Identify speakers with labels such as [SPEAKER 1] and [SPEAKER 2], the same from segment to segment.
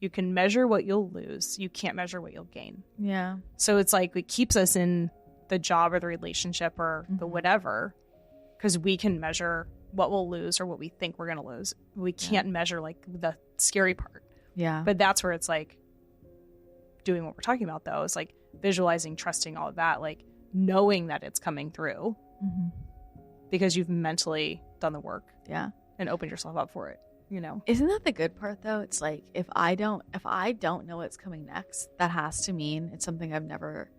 [SPEAKER 1] You can measure what you'll lose. You can't measure what you'll gain.
[SPEAKER 2] Yeah.
[SPEAKER 1] So it's like it keeps us in the job or the relationship or the whatever, because we can measure what we'll lose or what we think we're going to lose. We can't measure like the scary part.
[SPEAKER 2] Yeah.
[SPEAKER 1] But that's where it's like doing what we're talking about, though, is like visualizing, trusting, all of that, like knowing that it's coming through because you've mentally done the work.
[SPEAKER 2] Yeah.
[SPEAKER 1] And opened yourself up for it, you know?
[SPEAKER 2] Isn't that the good part, though? It's like if I don't know what's coming next, that has to mean it's something I've never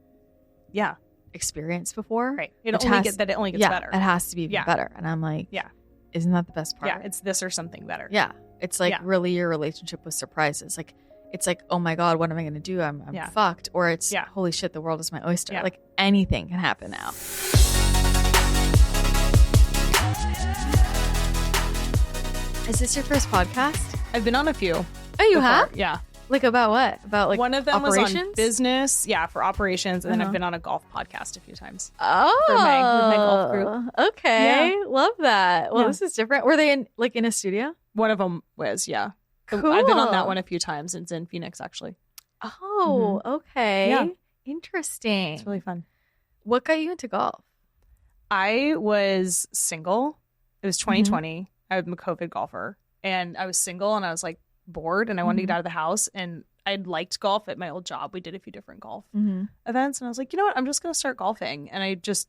[SPEAKER 2] experienced before.
[SPEAKER 1] Right. It only gets better.
[SPEAKER 2] It has to be even better. And I'm like, isn't that the best part?
[SPEAKER 1] Yeah, it's this or something better.
[SPEAKER 2] Yeah. It's like really your relationship with surprises. Like it's like, oh my God, what am I going to do? I'm fucked. Or it's holy shit, the world is my oyster.
[SPEAKER 1] Yeah.
[SPEAKER 2] Like anything can happen now. Is this your first podcast?
[SPEAKER 1] I've been on a few.
[SPEAKER 2] Oh, you have?
[SPEAKER 1] Yeah.
[SPEAKER 2] Like about what? About like
[SPEAKER 1] one of them
[SPEAKER 2] operations?
[SPEAKER 1] was on business. Yeah, for operations. And then I've been on a golf podcast a few times.
[SPEAKER 2] Oh.
[SPEAKER 1] With my golf group.
[SPEAKER 2] Okay.
[SPEAKER 1] Yeah.
[SPEAKER 2] Love that. Well, this is different. Were they in a studio?
[SPEAKER 1] One of them was, yeah.
[SPEAKER 2] Cool.
[SPEAKER 1] I've been on that one a few times. It's in Phoenix, actually.
[SPEAKER 2] Oh, okay.
[SPEAKER 1] Yeah.
[SPEAKER 2] Interesting.
[SPEAKER 1] It's really fun.
[SPEAKER 2] What got you into golf?
[SPEAKER 1] I was single. It was 2020. I'm a COVID golfer. And I was single and I was like bored and I wanted to get out of the house. And I'd liked golf at my old job. We did a few different golf events. And I was like, you know what? I'm just going to start golfing. And I just,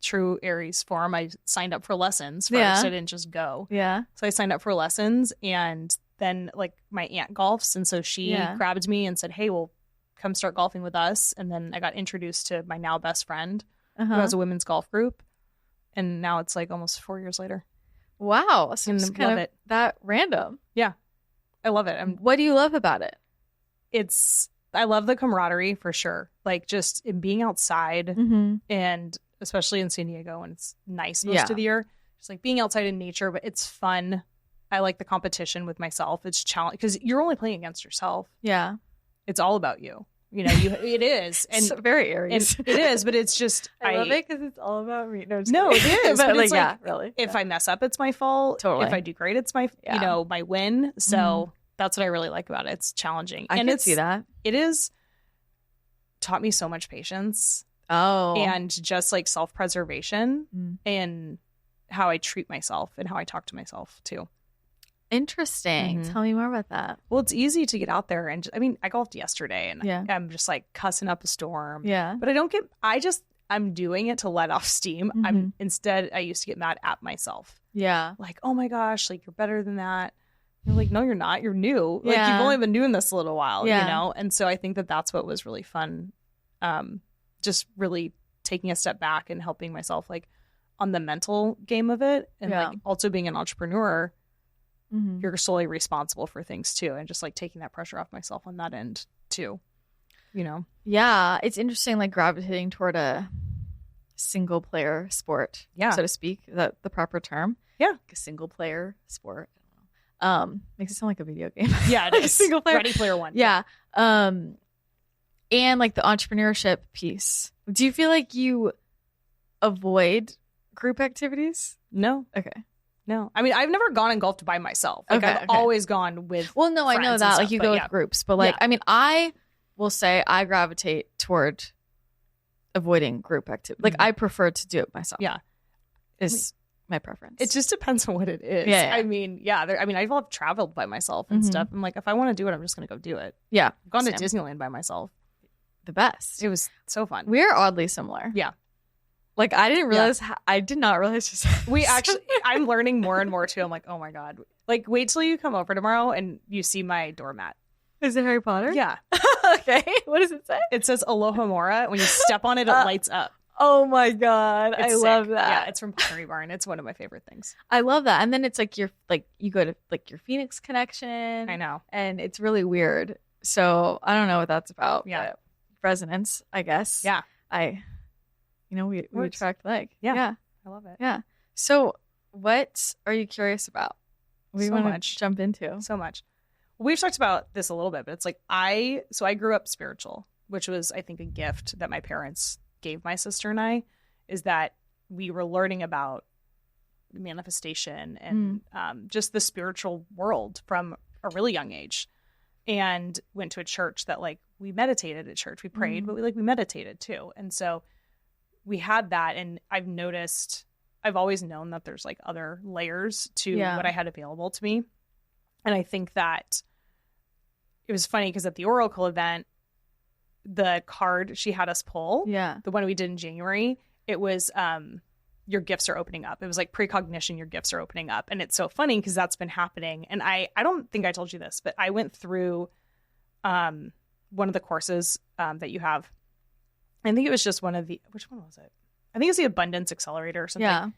[SPEAKER 1] true Aries form, I signed up for lessons first. I didn't just go.
[SPEAKER 2] Yeah.
[SPEAKER 1] So I signed up for lessons. And then like my aunt golfs. And so she grabbed me and said, hey, well, come start golfing with us. And then I got introduced to my now best friend who has a women's golf group. And now it's like almost 4 years later.
[SPEAKER 2] Wow. So it's kind of that random.
[SPEAKER 1] Yeah. I love it.
[SPEAKER 2] What do you love about it?
[SPEAKER 1] I love the camaraderie for sure. Like just in being outside and especially in San Diego when it's nice most of the year, just like being outside in nature, but it's fun. I like the competition with myself. It's challenging because you're only playing against yourself.
[SPEAKER 2] Yeah.
[SPEAKER 1] It's all about you. You know, it is. And
[SPEAKER 2] it's very Aries.
[SPEAKER 1] And it is, but it's just
[SPEAKER 2] I love it because it's all about me. No,
[SPEAKER 1] it is.
[SPEAKER 2] but
[SPEAKER 1] it's
[SPEAKER 2] like, really.
[SPEAKER 1] If I mess up, it's my fault.
[SPEAKER 2] Totally.
[SPEAKER 1] If I do great, it's my my win. So that's what I really like about it. It's challenging.
[SPEAKER 2] I can see that.
[SPEAKER 1] It is taught me so much patience.
[SPEAKER 2] Oh.
[SPEAKER 1] And just like self-preservation and how I treat myself and how I talk to myself too.
[SPEAKER 2] Interesting. Tell me more about that.
[SPEAKER 1] Well, it's easy to get out there and I golfed yesterday and I'm just like cussing up a storm.
[SPEAKER 2] Yeah.
[SPEAKER 1] But I'm doing it to let off steam. I used to get mad at myself.
[SPEAKER 2] Yeah.
[SPEAKER 1] Like, oh my gosh, like you're better than that. You're like, no, you're not. You're new. Like you've only been doing this a little while, you know? And so I think that that's what was really fun. Just really taking a step back and helping myself like on the mental game of it. And like also being an entrepreneur, you're solely responsible for things too. And just like taking that pressure off myself on that end too, you know?
[SPEAKER 2] Yeah. It's interesting, like gravitating toward a single player sport, so to speak. Is that the proper term?
[SPEAKER 1] Yeah.
[SPEAKER 2] Like a single player sport. Makes it sound like a video game.
[SPEAKER 1] Yeah, it
[SPEAKER 2] like
[SPEAKER 1] is.
[SPEAKER 2] Single player.
[SPEAKER 1] Ready Player One.
[SPEAKER 2] Yeah. And like the entrepreneurship piece. Do you feel like you avoid group activities?
[SPEAKER 1] No.
[SPEAKER 2] Okay.
[SPEAKER 1] No. I mean, I've never gone and golfed by myself. Like I've always gone with
[SPEAKER 2] Well, no, I know that. Like you go with groups. But like, I mean, I will say I gravitate toward avoiding group activity. Like I prefer to do it myself.
[SPEAKER 1] Yeah.
[SPEAKER 2] Is my preference.
[SPEAKER 1] It just depends on what it is.
[SPEAKER 2] Yeah.
[SPEAKER 1] I mean, I've traveled by myself and stuff. I'm like, if I want to do it, I'm just going to go do it.
[SPEAKER 2] Yeah.
[SPEAKER 1] I've gone to Disneyland by myself.
[SPEAKER 2] The best.
[SPEAKER 1] It was so fun.
[SPEAKER 2] We're oddly similar.
[SPEAKER 1] Yeah.
[SPEAKER 2] Like I didn't realize. I did not realize. Just
[SPEAKER 1] we actually. I'm learning more and more too. I'm like, oh my god. Like, wait till you come over tomorrow and you see my doormat.
[SPEAKER 2] Is it Harry Potter?
[SPEAKER 1] Yeah.
[SPEAKER 2] Okay. What does it say?
[SPEAKER 1] It says Aloha Mora. When you step on it, it lights up.
[SPEAKER 2] Oh my god,
[SPEAKER 1] I
[SPEAKER 2] love that.
[SPEAKER 1] Yeah, it's from Pottery Barn. It's one of my favorite things.
[SPEAKER 2] I love that. And then it's like you go to like your Phoenix connection.
[SPEAKER 1] I know,
[SPEAKER 2] and it's really weird. So I don't know what that's about.
[SPEAKER 1] Yeah,
[SPEAKER 2] resonance, I guess.
[SPEAKER 1] Yeah,
[SPEAKER 2] we attract like.
[SPEAKER 1] Yeah, I love it.
[SPEAKER 2] Yeah. So what are you curious about? We want to jump into
[SPEAKER 1] so much. We've talked about this a little bit, but it's like I grew up spiritual, which was I think a gift that my parents gave my sister and I, is that we were learning about manifestation and just the spiritual world from a really young age. and went to a church that like we meditated at church. We prayed, but we meditated too. And so we had that. And I've always known that there's like other layers to what I had available to me. And I think that it was funny because at the Oracle event, the card she had us pull, the one we did in January, it was your gifts are opening up. It was like precognition, your gifts are opening up. And it's so funny because that's been happening. And I don't think I told you this, but I went through one of the courses that you have. I think it was just which one was it? I think it was the Abundance Accelerator or something. Yeah.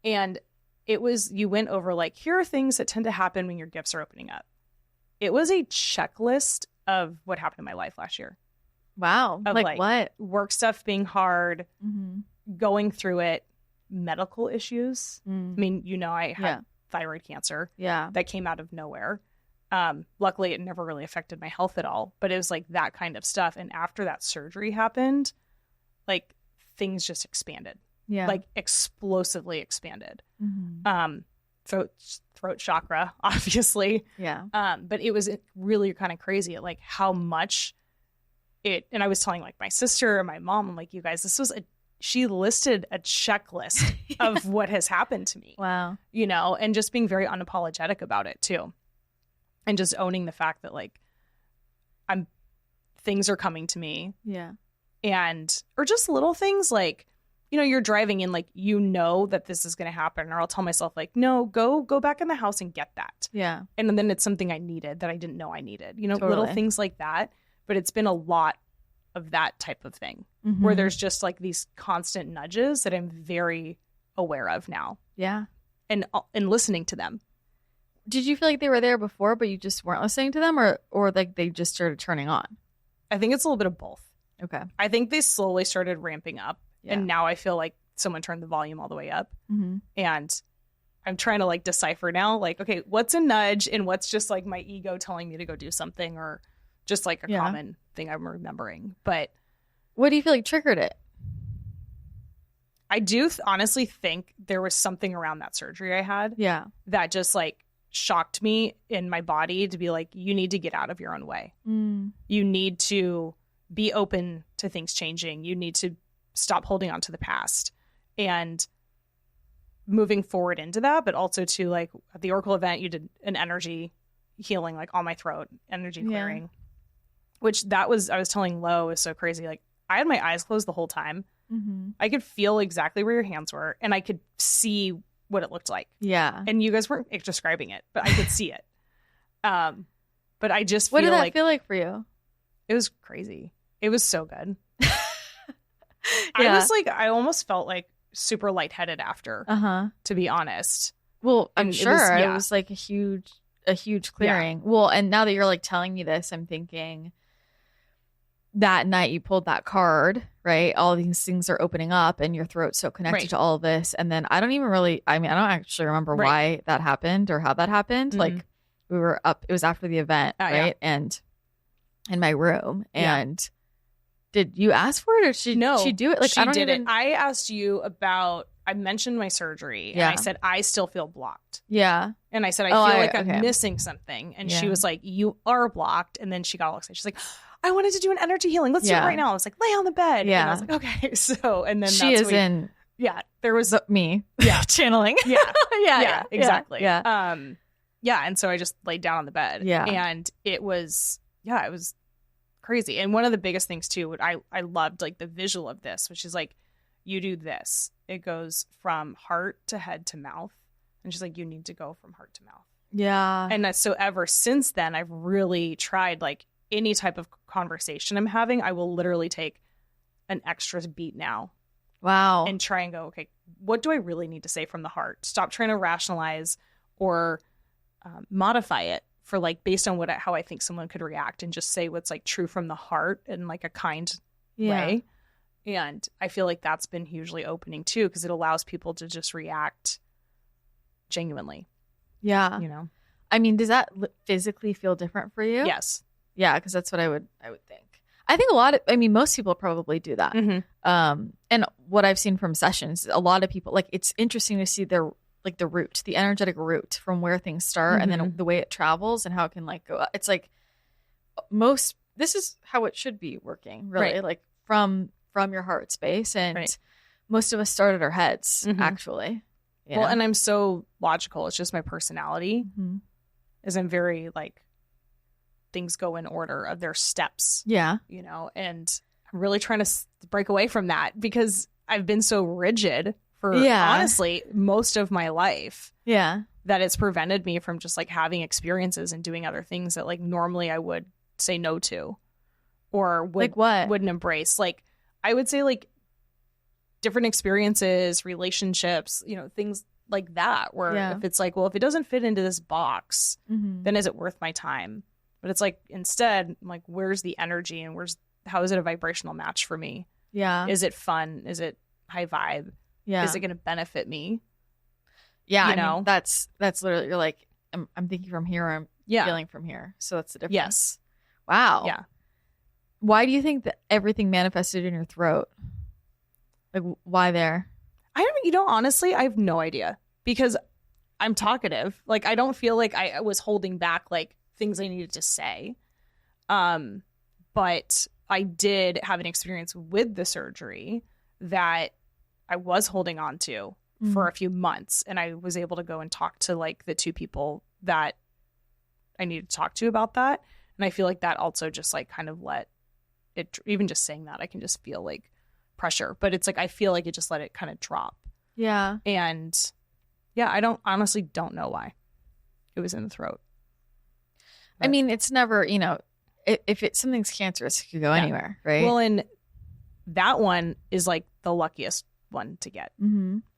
[SPEAKER 1] And it was, you went over like, here are things that tend to happen when your gifts are opening up. It was a checklist of what happened in my life last year.
[SPEAKER 2] Wow. Like what?
[SPEAKER 1] Work stuff being hard, going through it, medical issues. I mean, I had thyroid cancer that came out of nowhere. Luckily, it never really affected my health at all, but it was like that kind of stuff. And after that surgery happened, like things just expanded. Yeah. Like explosively expanded. Throat chakra, obviously. Yeah. But it was really kind of crazy at like how much and I was telling like my sister and my mom, I'm like, you guys, she listed a checklist of what has happened to me. Wow. And just being very unapologetic about it too. And just owning the fact that like things are coming to me. Yeah. Or just little things like, you're driving in like, that this is going to happen. Or I'll tell myself like, no, go back in the house and get that. Yeah. And then it's something I needed that I didn't know I needed, totally. Little things like that. But it's been a lot of that type of thing where there's just like these constant nudges that I'm very aware of now. Yeah. And listening to them.
[SPEAKER 2] Did you feel like they were there before, but you just weren't listening to them or like they just started turning on?
[SPEAKER 1] I think it's a little bit of both. Okay. I think they slowly started ramping up. Yeah. And now I feel like someone turned the volume all the way up. And I'm trying to like decipher now, like, okay, what's a nudge and what's just like my ego telling me to go do something or just like a common thing I'm remembering. But
[SPEAKER 2] what do you feel like triggered it?
[SPEAKER 1] I do honestly think there was something around that surgery I had. Yeah. That just like shocked me in my body to be like, you need to get out of your own way. You need to be open to things changing. You need to stop holding on to the past and moving forward into that. But also to like at the Oracle event, you did an energy healing like on my throat, energy clearing, which I was telling Lo is so crazy. Like I had my eyes closed the whole time. I could feel exactly where your hands were and I could see what it looked like. Yeah. And you guys weren't describing it, but I could see it. But I just feel
[SPEAKER 2] what did that feel like for you?
[SPEAKER 1] It was crazy. It was so good. I almost felt like super lightheaded after, to be honest.
[SPEAKER 2] Well, I'm sure it was like a huge clearing. Yeah. Well, and now that you're like telling me this, I'm thinking that night you pulled that card, right? All these things are opening up and your throat's so connected to all of this. And then I don't actually remember why that happened or how that happened. Like we were up, it was after the event, right? Yeah. And in my room and did you ask for it or did she do it? Like
[SPEAKER 1] she didn't. I asked you about, I mentioned my surgery and I said, I still feel blocked. Yeah. And I said, I feel like I'm missing something. And she was like, you are blocked. And then she got all excited. She's like, I wanted to do an energy healing. Let's do it right now. I was like, lay on the bed. Yeah. And I was like, okay. So, and then there was
[SPEAKER 2] me.
[SPEAKER 1] Yeah.
[SPEAKER 2] Channeling.
[SPEAKER 1] Yeah. Yeah. Exactly. Yeah. And so I just laid down on the bed. Yeah. And it was crazy. And one of the biggest things too, I loved like the visual of this, which is like, you do this. It goes from heart to head to mouth. And she's like, you need to go from heart to mouth. Yeah. And so ever since then, I've really tried like any type of conversation I'm having, I will literally take an extra beat now. Wow. And try and go, okay, what do I really need to say from the heart? Stop trying to rationalize or modify it for like based on how I think someone could react and just say what's like true from the heart in like a kind way. And I feel like that's been hugely opening too, because it allows people to just react genuinely. Yeah.
[SPEAKER 2] I mean, does that physically feel different for you?
[SPEAKER 1] Yes.
[SPEAKER 2] Yeah, because that's what I would think. I think most people probably do that. And what I've seen from sessions, a lot of people, like it's interesting to see their like the route, the energetic route from where things start and then the way it travels and how it can like go. It's like this is how it should be working, really, like from your heart space. And most of us start at our heads, actually.
[SPEAKER 1] Well, and I'm so logical. It's just my personality is I'm very like things go in order of their steps.
[SPEAKER 2] Yeah.
[SPEAKER 1] You know, and I'm really trying to break away from that because I've been so rigid for honestly most of my life.
[SPEAKER 2] Yeah.
[SPEAKER 1] That it's prevented me from just like having experiences and doing other things that like normally I would say no to or wouldn't embrace. Like I would say like different experiences, relationships, you know, things like that where if it's like, well, if it doesn't fit into this box, then is it worth my time? But it's like instead, I'm like, where's the energy and how is it a vibrational match for me?
[SPEAKER 2] Yeah.
[SPEAKER 1] Is it fun? Is it high vibe?
[SPEAKER 2] Yeah.
[SPEAKER 1] Is it going to benefit me?
[SPEAKER 2] Yeah. I mean, that's literally, you're like, I'm thinking from here, I'm feeling from here. So that's the difference.
[SPEAKER 1] Yes.
[SPEAKER 2] Wow.
[SPEAKER 1] Yeah.
[SPEAKER 2] Why do you think that everything manifested in your throat? Like, why there?
[SPEAKER 1] Honestly, I have no idea because I'm talkative. Like, I don't feel like I was holding back like things I needed to say. But I did have an experience with the surgery that I was holding on to for a few months. And I was able to go and talk to like the two people that I needed to talk to about that. And I feel like that also just like kind of let it, even just saying that, I can just feel like pressure. But it's like, I feel like it just let it kind of drop.
[SPEAKER 2] Yeah.
[SPEAKER 1] And I honestly don't know why it was in the throat.
[SPEAKER 2] But, I mean, it's never, you know, if something's cancerous, it could go anywhere, right?
[SPEAKER 1] Well, and that one is like the luckiest one to get.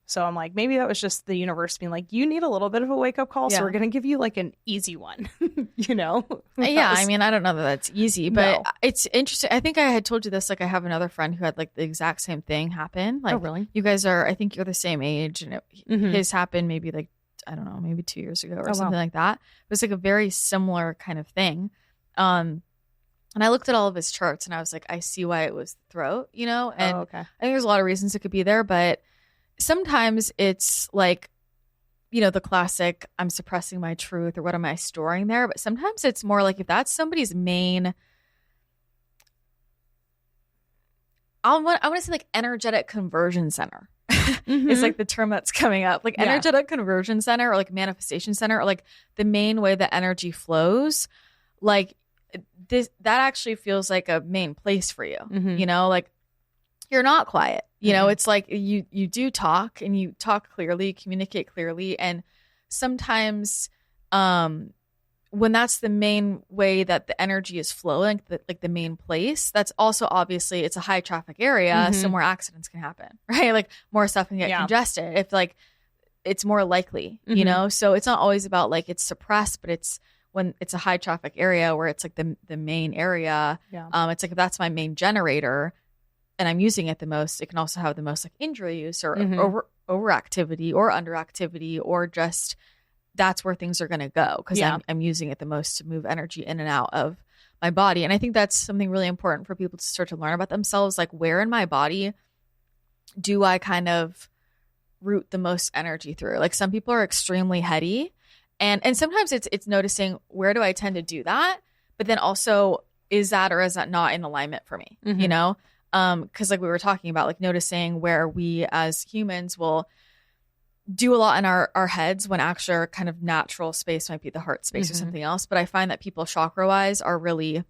[SPEAKER 1] So I'm like, maybe that was just the universe being like, you need a little bit of a wake up call. So we're going to give you like an easy one, you know?
[SPEAKER 2] Yeah. I mean, I don't know that that's easy, but it's interesting. I think I had told you this, like I have another friend who had like the exact same thing happen. Like,
[SPEAKER 1] oh, really?
[SPEAKER 2] You guys are, I think you're the same age, and his happened maybe like, I don't know, maybe 2 years ago or something like that. It was like a very similar kind of thing. And I looked at all of his charts and I was like, I see why it was the throat, you know? And I think there's a lot of reasons it could be there, but sometimes it's like, you know, the classic, I'm suppressing my truth or what am I storing there? But sometimes it's more like if that's somebody's main, I want to say like energetic conversion center. It's like the term that's coming up, like energetic conversion center or like manifestation center, or like the main way that energy flows. Like that actually feels like a main place for you, you know, like you're not quiet. You know, it's like you do talk and you talk clearly, communicate clearly. And sometimes when that's the main way that the energy is flowing, like the main place, that's also obviously it's a high traffic area, so more accidents can happen, right? Like more stuff can get congested. If like it's more likely, you know? So it's not always about like it's suppressed, but it's when it's a high traffic area where it's like the main area. It's like if that's my main generator and I'm using it the most, it can also have the most like injury use or overactivity or underactivity, or just that's where things are going to go because I'm using it the most to move energy in and out of my body. And I think that's something really important for people to start to learn about themselves. Like, where in my body do I kind of route the most energy through? Like, some people are extremely heady, and sometimes it's noticing where do I tend to do that, but then also is that or is that not in alignment for me? You know? Because like we were talking about, like noticing where we as humans will do a lot in our heads when actually our kind of natural space might be the heart space or something else. But I find that people chakra wise are really,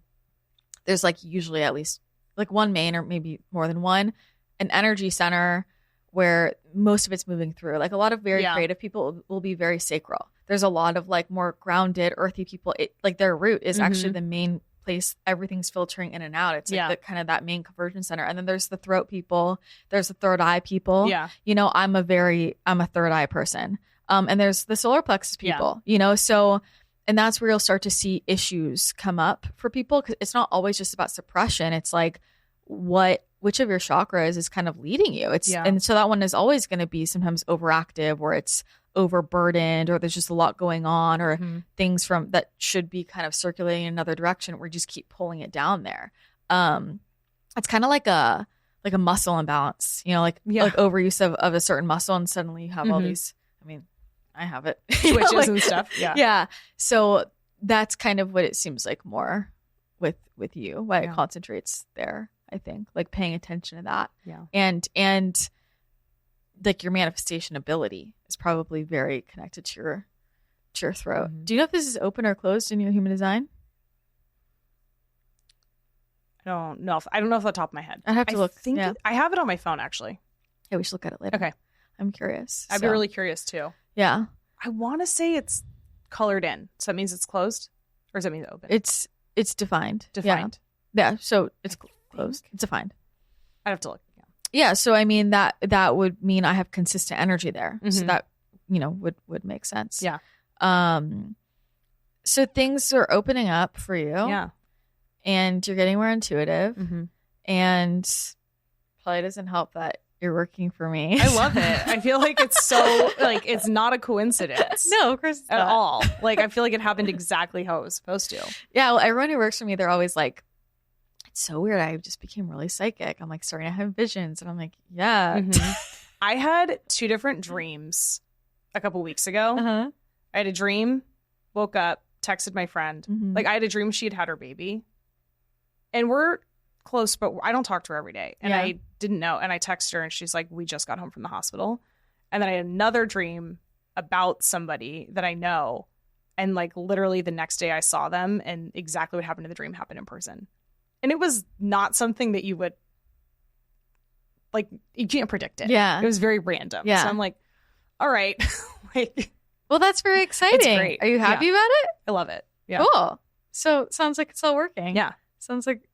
[SPEAKER 2] there's like usually at least like one main or maybe more than one, an energy center where most of it's moving through. Like a lot of very creative people will be very sacral. There's a lot of like more grounded, earthy people. Like their root is actually the main place everything's filtering in and out. It's like the kind of that main conversion center. And then there's the throat people, there's the third eye people. You know, I'm a third eye person. And there's the solar plexus people, you know, so, and that's where you'll start to see issues come up for people, because it's not always just about suppression. It's like which of your chakras is kind of leading you. And so that one is always going to be sometimes overactive, or it's overburdened, or there's just a lot going on, or things from that should be kind of circulating in another direction. We just keep pulling it down there. It's kind of like a muscle imbalance, you know, like overuse of a certain muscle, and suddenly you have all these. I mean, I have it,
[SPEAKER 1] twitches and stuff.
[SPEAKER 2] Yeah. So that's kind of what it seems like more with you, why it concentrates there, I think, like paying attention to that.
[SPEAKER 1] Yeah.
[SPEAKER 2] And like your manifestation ability is probably very connected to your throat. Do you know if this is open or closed in your human design?
[SPEAKER 1] I don't know off the top of my head.
[SPEAKER 2] I have to look.
[SPEAKER 1] I have it on my phone, actually.
[SPEAKER 2] Yeah, we should look at it later.
[SPEAKER 1] Okay.
[SPEAKER 2] I'm curious.
[SPEAKER 1] I'd be really curious too.
[SPEAKER 2] Yeah.
[SPEAKER 1] I want to say it's colored in. So that means it's closed? Or does that mean it's open?
[SPEAKER 2] It's defined.
[SPEAKER 1] Defined.
[SPEAKER 2] Yeah. So it's closed. It's defined.
[SPEAKER 1] I'd have to look.
[SPEAKER 2] Yeah. So I mean that would mean I have consistent energy there. So that, would make sense.
[SPEAKER 1] Yeah.
[SPEAKER 2] So things are opening up for you.
[SPEAKER 1] Yeah.
[SPEAKER 2] And you're getting more intuitive. And probably doesn't help that you're working for me.
[SPEAKER 1] I love it. I feel like it's so, like, it's not a coincidence.
[SPEAKER 2] No, of course
[SPEAKER 1] at all. Like, I feel like it happened exactly how it was supposed to.
[SPEAKER 2] Yeah. Well, everyone who works for me, they're always like, it's so weird. I just became really psychic. I'm like starting to have visions. And I'm like, yeah.
[SPEAKER 1] I had 2 different dreams a couple weeks ago. I had a dream, woke up, texted my friend. Like, I had a dream she had her baby. And we're close, but I don't talk to her every day. And I didn't know. And I texted her and she's like, we just got home from the hospital. And then I had another dream about somebody that I know. And like literally the next day I saw them and exactly what happened in the dream happened in person. And it was not something that you would, like, you can't predict it.
[SPEAKER 2] Yeah.
[SPEAKER 1] It was very random.
[SPEAKER 2] Yeah.
[SPEAKER 1] So I'm like, all right. Like,
[SPEAKER 2] well, that's very exciting.
[SPEAKER 1] It's great.
[SPEAKER 2] Are you happy about it?
[SPEAKER 1] I love it. Yeah.
[SPEAKER 2] Cool. So it sounds like it's all working.
[SPEAKER 1] Yeah.
[SPEAKER 2] Sounds like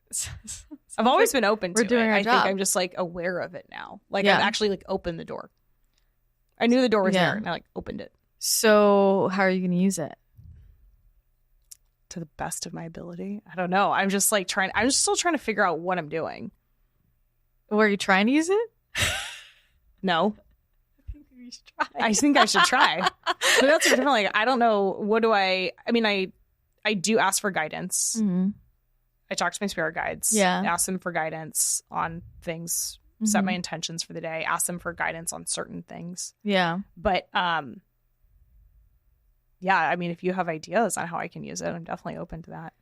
[SPEAKER 1] I've always been open to
[SPEAKER 2] we're doing
[SPEAKER 1] it.
[SPEAKER 2] our
[SPEAKER 1] I
[SPEAKER 2] job.
[SPEAKER 1] think I'm just like aware of it now. Like
[SPEAKER 2] Yeah.
[SPEAKER 1] I've actually like opened the door. I knew the door was there and I like opened it.
[SPEAKER 2] So how are you going to use it?
[SPEAKER 1] To the best of my ability. I don't know. I'm just like I'm still trying to figure out what I'm doing.
[SPEAKER 2] Were you trying to use it?
[SPEAKER 1] No.
[SPEAKER 2] You should try.
[SPEAKER 1] I think I should try. But that's different. Like, I don't know. What do I mean, I do ask for guidance. I talk to my spirit guides.
[SPEAKER 2] Yeah.
[SPEAKER 1] Ask them for guidance on things, set my intentions for the day, ask them for guidance on certain things.
[SPEAKER 2] Yeah.
[SPEAKER 1] But yeah, I mean, if you have ideas on how I can use it, I'm definitely open to that.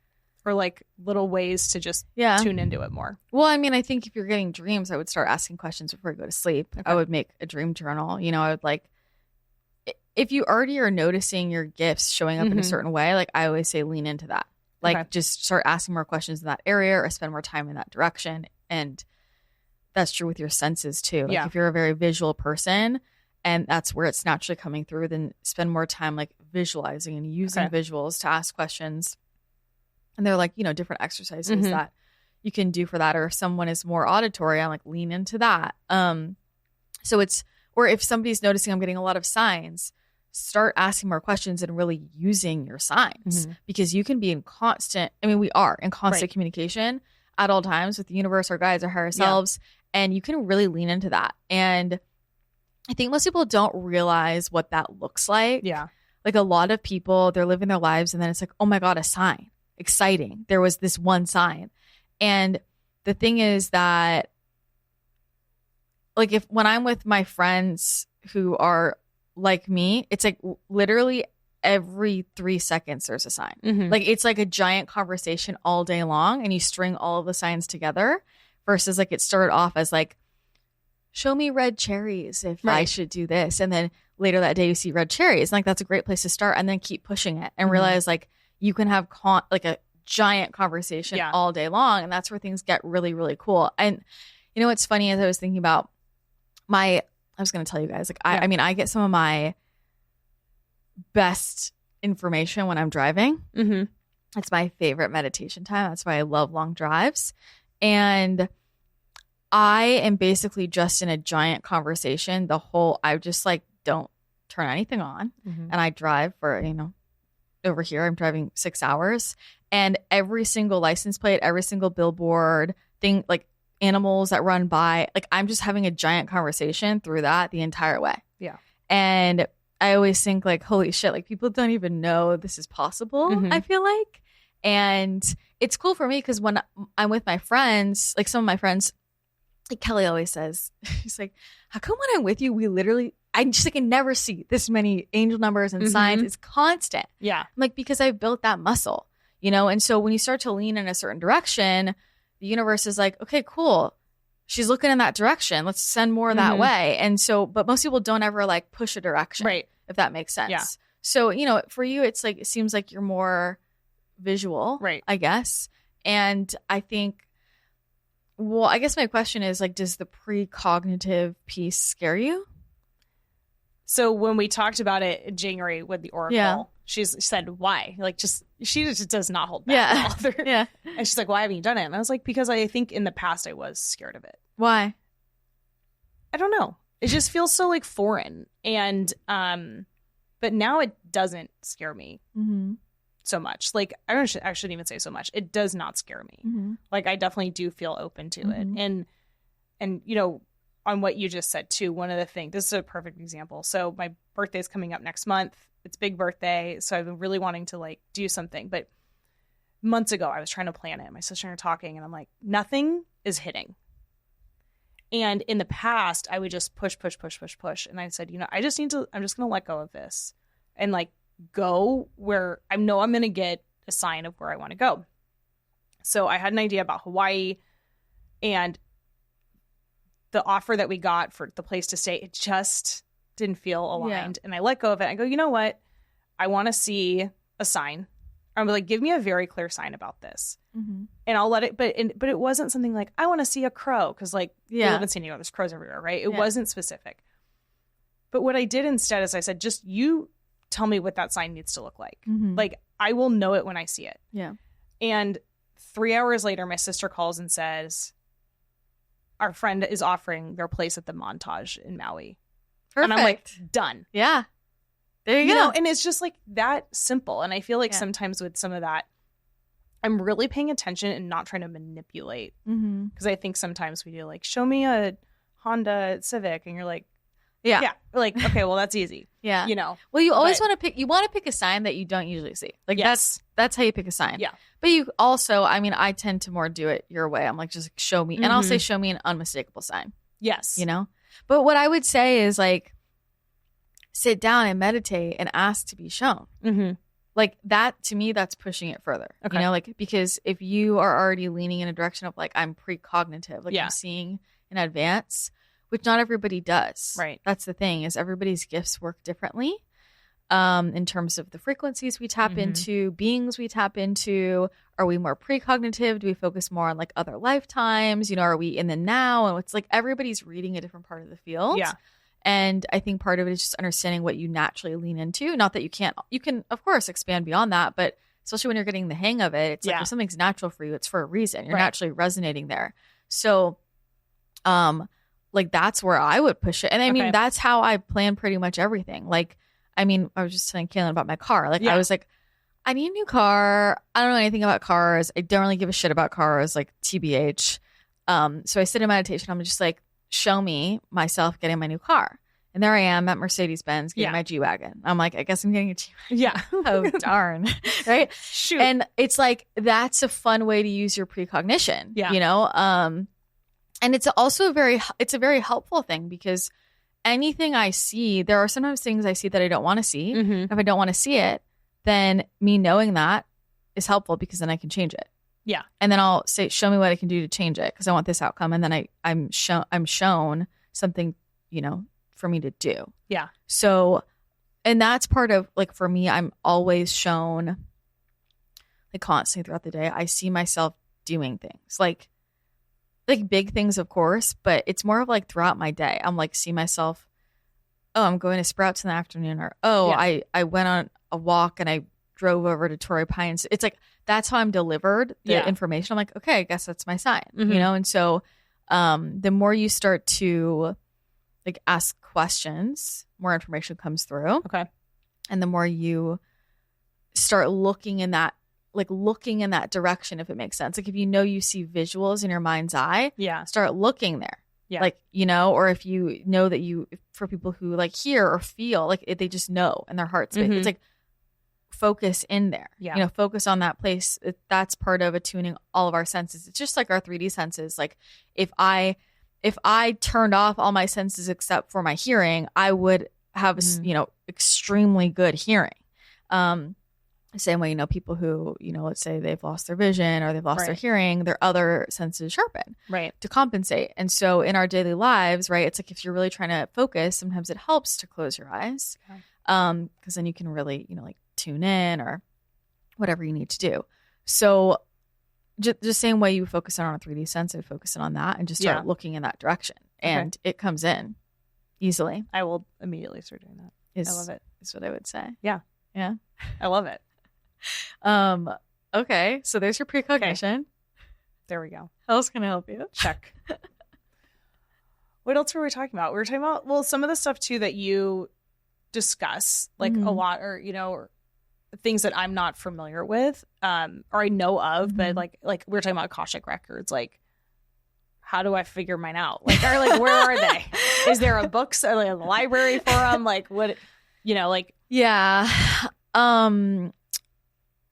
[SPEAKER 1] Or like little ways to just tune into it more.
[SPEAKER 2] Well, I mean, I think if you're getting dreams, I would start asking questions before I go to sleep. Okay. I would make a dream journal. I would like, if you already are noticing your gifts showing up in a certain way, like I always say, lean into that. Like just start asking more questions in that area or spend more time in that direction. And that's true with your senses too. Like if you're a very visual person and that's where it's naturally coming through, then spend more time like visualizing and using visuals to ask questions. And they're like, different exercises that you can do for that. Or if someone is more auditory, I'm like, lean into that. So it's, or if somebody's noticing I'm getting a lot of signs, start asking more questions and really using your signs because you can be in constant, we are in constant communication at all times with the universe, our guides, our higher selves, and you can really lean into that. And I think most people don't realize what that looks like.
[SPEAKER 1] Yeah.
[SPEAKER 2] Like a lot of people, they're living their lives and then it's like, oh my God, a sign. Exciting. There was this one sign. And the thing is that like when I'm with my friends who are like me, it's like literally every 3 seconds there's a sign. Like it's like a giant conversation all day long and you string all of the signs together versus like it started off as like, show me red cherries if I should do this. And then later that day you see red cherries. And like that's a great place to start and then keep pushing it and realize like you can have like a giant conversation all day long. And that's where things get really, really cool. And what's funny is I was thinking about I was going to tell you guys, like, I mean, I get some of my best information when I'm driving. It's my favorite meditation time. That's why I love long drives. And I am basically just in a giant conversation. I just like don't turn anything on. And I drive for, over here, I'm driving 6 hours. And every single license plate, every single billboard thing, like, animals that run by, like I'm just having a giant conversation through that the entire way.
[SPEAKER 1] Yeah.
[SPEAKER 2] And I always think like, holy shit, like people don't even know this is possible, I feel like. And it's cool for me because when I'm with my friends, like some of my friends, like Kelly always says, she's like, how come when I'm with you, I just like, I never see this many angel numbers and signs. It's constant.
[SPEAKER 1] Yeah.
[SPEAKER 2] I'm like, because I've built that muscle. you know? And so when you start to lean in a certain direction, the universe is like, okay, cool. She's looking in that direction. Let's send more that way. And so, but most people don't ever like push a direction,
[SPEAKER 1] right?
[SPEAKER 2] If that makes sense.
[SPEAKER 1] Yeah.
[SPEAKER 2] So, you know, for you, it's like, it seems like you're more visual,
[SPEAKER 1] right?
[SPEAKER 2] I guess. And I think, well, I guess my question is like, does the precognitive piece scare you?
[SPEAKER 1] So when we talked about it in January with the Oracle, she said, why? Like, she just does not hold back.
[SPEAKER 2] Yeah.
[SPEAKER 1] And she's like, why haven't you done it? And I was like, because I think in the past I was scared of it.
[SPEAKER 2] Why?
[SPEAKER 1] I don't know. It just feels so like foreign. And, but now it doesn't scare me so much. Like, I shouldn't even say so much. It does not scare me. Like, I definitely do feel open to it. And, you know, on what you just said too, one of the things, this is a perfect example. So my birthday's coming up next month. It's big birthday. So I've been really wanting to like do something, but months ago I was trying to plan it. My sister and I were talking and I'm like, nothing is hitting. And in the past I would just push. And I said, you know, I'm just going to let go of this and like go where I know I'm going to get a sign of where I want to go. So I had an idea about Hawaii, and the offer that we got for the place to stay, it just didn't feel aligned. And I let go of it. I go, you know what? I want to see a sign. I'm like, give me a very clear sign about this. And I'll let it, but it wasn't something like, I want to see a crow. Cause like, we live in San Diego, there's crows everywhere, right? It wasn't specific. But what I did instead is I said, just you tell me what that sign needs to look like. Like, I will know it when I see it. Yeah. And 3 hours later, my sister calls and says, our friend is offering their place at the Montage in Maui. Perfect. And I'm like, done.
[SPEAKER 2] Yeah. There you go.
[SPEAKER 1] Know, and it's just like that simple. And I feel like sometimes with some of that, I'm really paying attention and not trying to manipulate. Because I think sometimes we do like, show me a Honda Civic. And you're like, yeah. Like, okay, well, that's easy. Yeah. You know.
[SPEAKER 2] Well, you always want to pick a sign that you don't usually see. Like that's how you pick a sign.
[SPEAKER 1] Yeah.
[SPEAKER 2] But you also, I mean, I tend to more do it your way. I'm like, just show me. And I'll say, show me an unmistakable sign.
[SPEAKER 1] Yes.
[SPEAKER 2] You know? But what I would say is like, sit down and meditate and ask to be shown. Like that, to me, that's pushing it further. Okay. You know, like, because if you are already leaning in a direction of like, I'm precognitive, like I'm seeing in advance, which not everybody does. Right. That's the thing, is everybody's gifts work differently. In terms of the frequencies we tap into, beings we tap into. Are we more precognitive? Do we focus more on like other lifetimes? You know, are we in the now? And it's like everybody's reading a different part of the field. Yeah. And I think part of it is just understanding what you naturally lean into. Not that you can, of course, expand beyond that, but especially when you're getting the hang of it, it's like if something's natural for you, it's for a reason. You're naturally resonating there. So, like that's where I would push it. And I mean, that's how I plan pretty much everything. Like, I mean, I was just telling Kaylin about my car. Like, I was like, I need a new car. I don't know anything about cars. I don't really give a shit about cars, like TBH. So I sit in meditation. I'm just like, show me myself getting my new car. And there I am at Mercedes-Benz getting my G-Wagon. I'm like, I guess I'm getting a G-Wagon. Yeah. Oh, darn. Right? Shoot. And it's like, that's a fun way to use your precognition. Yeah. You know? And it's also a very helpful thing, because anything I see, there are sometimes things I see that I don't want to see. If I don't want to see it, then me knowing that is helpful, because then I can change it. Yeah. And then I'll say, show me what I can do to change it, because I want this outcome. And then I'm shown something, you know, for me to do. Yeah. So, and that's part of, like, for me, I'm always shown, like, constantly throughout the day, I see myself doing things like big things, of course, but it's more of like throughout my day. I'm like, see myself, oh, I'm going to Sprouts in the afternoon, or, oh, I went on a walk and I drove over to Torrey Pines. It's like, that's how I'm delivered the information. I'm like, okay, I guess that's my sign, you know? And so the more you start to like ask questions, more information comes through. Okay. And the more you start looking in that direction, if it makes sense. Like if you know you see visuals in your mind's eye, start looking there. Yeah. Like, you know, or if you know that for people who like hear or feel, like they just know in their hearts, it's like, focus in there. Yeah. You know, focus on that place. That's part of attuning all of our senses. It's just like our 3D senses. Like if I turned off all my senses except for my hearing, I would have, you know, extremely good hearing. Same way, people who, let's say they've lost their vision or they've lost their hearing, their other senses sharpen to compensate. And so in our daily lives, right, it's like if you're really trying to focus, sometimes it helps to close your eyes because then you can really, like tune in or whatever you need to do. So just the same way you focus on a 3D sense, I focus on that and just start looking in that direction. And it comes in easily.
[SPEAKER 1] I will immediately start doing that. I love it.
[SPEAKER 2] Is what I would say.
[SPEAKER 1] Yeah.
[SPEAKER 2] Yeah.
[SPEAKER 1] I love it.
[SPEAKER 2] Okay. So there's your precognition. Okay.
[SPEAKER 1] There we go.
[SPEAKER 2] How else can I help you?
[SPEAKER 1] Check. What else were we talking about? We were talking about, well, some of the stuff too that you discuss like a lot or, or things that I'm not familiar with, or I know of, but like we were talking about Akashic Records, like how do I figure mine out? Like, where are they? Is there a book, like a library for them? Like what,
[SPEAKER 2] Yeah.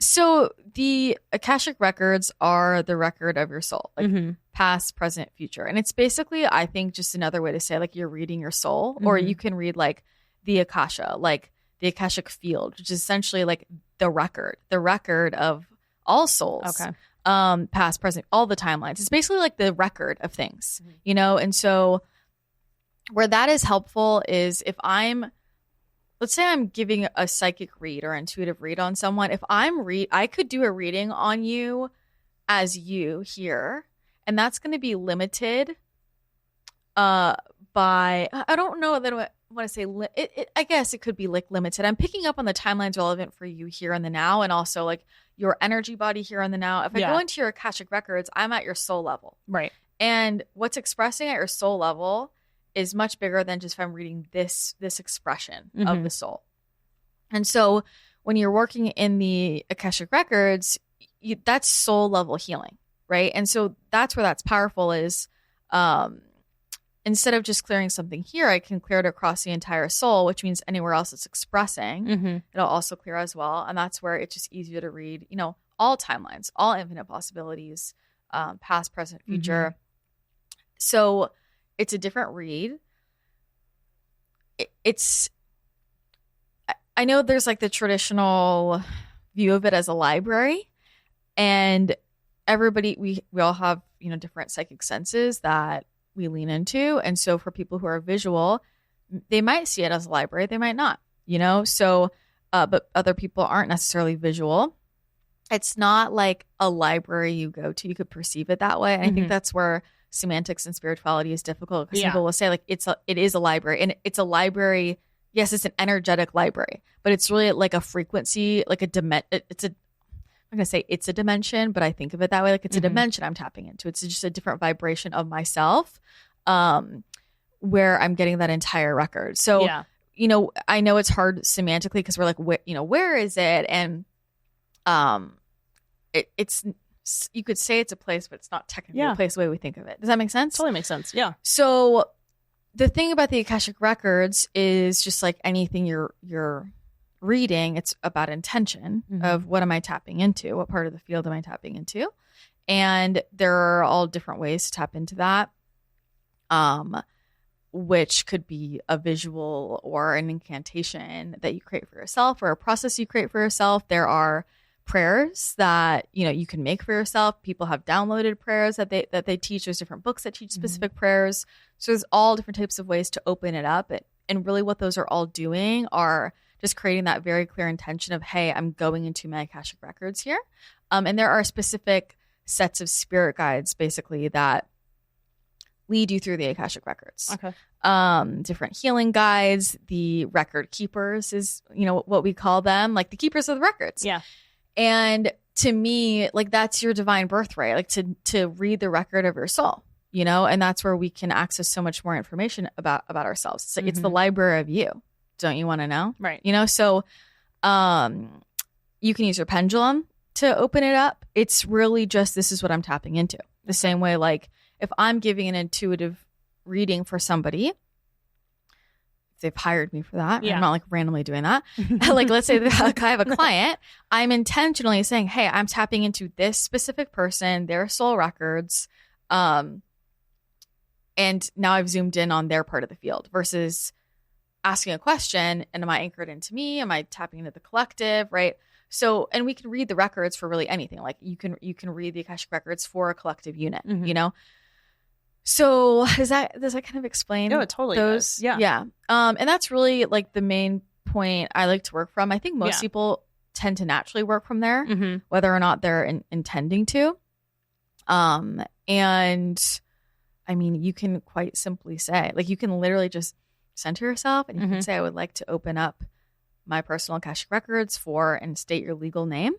[SPEAKER 2] So the Akashic Records are the record of your soul, like past, present, future. And it's basically, I think, just another way to say like you're reading your soul, or you can read like the Akasha, like the Akashic field, which is essentially like the record of all souls.
[SPEAKER 1] Okay.
[SPEAKER 2] Past, present, all the timelines. It's basically like the record of things, And so where that is helpful is if let's say I'm giving a psychic read or intuitive read on someone. If I could do a reading on you as you here, and that's going to be limited by, I don't know that I want to say, I guess it could be like limited. I'm picking up on the timelines relevant for you here in the now, and also like your energy body here in the now. If I go into your Akashic Records, I'm at your soul level.
[SPEAKER 1] Right.
[SPEAKER 2] And what's expressing at your soul level is much bigger than just if I'm reading this expression of the soul. And so when you're working in the Akashic Records, that's soul level healing, right? And so that's where that's powerful is instead of just clearing something here, I can clear it across the entire soul, which means anywhere else it's expressing, it'll also clear as well. And that's where it's just easier to read, all timelines, all infinite possibilities, past, present, future. So it's a different read. I know there's like the traditional view of it as a library, and everybody, we all have, different psychic senses that we lean into. And so for people who are visual, they might see it as a library, they might not, so, but other people aren't necessarily visual. It's not like a library you go to. You could perceive it that way. And I think that's where semantics and spirituality is difficult, because people will say like it is a library, and it's a library. Yes, it's an energetic library, but it's really like a frequency, like I'm gonna say it's a dimension, but I think of it that way. Like it's a dimension I'm tapping into. It's just a different vibration of myself, where I'm getting that entire record. So, I know it's hard semantically because we're like, where is it? And it's you could say it's a place, but it's not technically a place the way we think of it. Does that make sense?
[SPEAKER 1] Totally makes sense. Yeah.
[SPEAKER 2] So the thing about the Akashic Records is just like anything you're reading, it's about intention of what am I tapping into? What part of the field am I tapping into? And there are all different ways to tap into that, which could be a visual or an incantation that you create for yourself or a process you create for yourself. There are prayers that you can make for yourself. People have downloaded prayers that they teach. There's different books that teach specific prayers. So there's all different types of ways to open it up. And really what those are all doing are just creating that very clear intention of, hey, I'm going into my Akashic Records here. And there are specific sets of spirit guides basically that lead you through the Akashic Records.
[SPEAKER 1] Okay.
[SPEAKER 2] Different healing guides. The record keepers is, what we call them, like the keepers of the records.
[SPEAKER 1] Yeah.
[SPEAKER 2] And to me, like that's your divine birthright, like to read the record of your soul, and that's where we can access so much more information about ourselves. So it's the library of you. Don't you want to know?
[SPEAKER 1] Right.
[SPEAKER 2] So you can use your pendulum to open it up. It's really just, this is what I'm tapping into. The same way, like if I'm giving an intuitive reading for somebody, they've hired me for that. I'm not like randomly doing that. Like let's say that I have a client, I'm intentionally saying, hey, I'm tapping into this specific person, their soul records. And now I've zoomed in on their part of the field versus asking a question. And am I anchored into me? Am I tapping into the collective? Right. So, and we can read the records for really anything. Like you can read the Akashic Records for a collective unit, you know? So does that kind of explain?
[SPEAKER 1] No, it totally
[SPEAKER 2] those?
[SPEAKER 1] Does. Yeah.
[SPEAKER 2] Yeah. And that's really like the main point I like to work from. I think most people tend to naturally work from there, whether or not they're intending to. And I mean, you can quite simply say, like, you can literally just center yourself and you can say, I would like to open up my personal Akashic Records for, and state your legal name.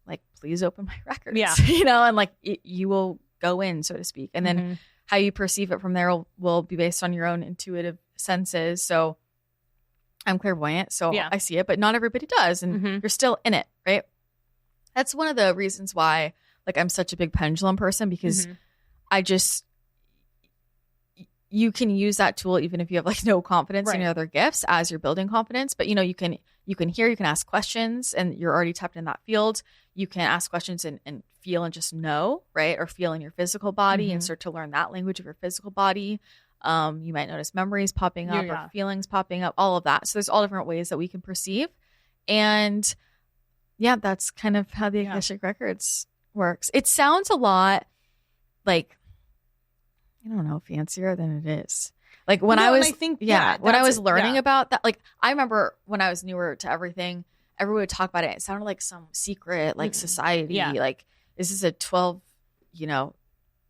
[SPEAKER 2] Like, please open my records.
[SPEAKER 1] Yeah.
[SPEAKER 2] You know, and like you will go in, so to speak. And then how you perceive it from there will be based on your own intuitive senses. So I'm clairvoyant, so I see it, but not everybody does. And you're still in it, right? That's one of the reasons why, like, I'm such a big pendulum person, because you can use that tool even if you have like no confidence in your other gifts as you're building confidence. But, you know, you can hear, you can ask questions, and you're already tapped in that field. You can ask questions and feel and just know, right? Or feel in your physical body and start to learn that language of your physical body. You might notice memories popping up or feelings popping up, all of that. So there's all different ways that we can perceive. And yeah, that's kind of how the Akashic Records works. It sounds a lot like, I don't know, fancier than it is. Like when I was learning about that, like I remember when I was newer to everything, everyone would talk about it. It sounded like some secret, like society, like this is a 12,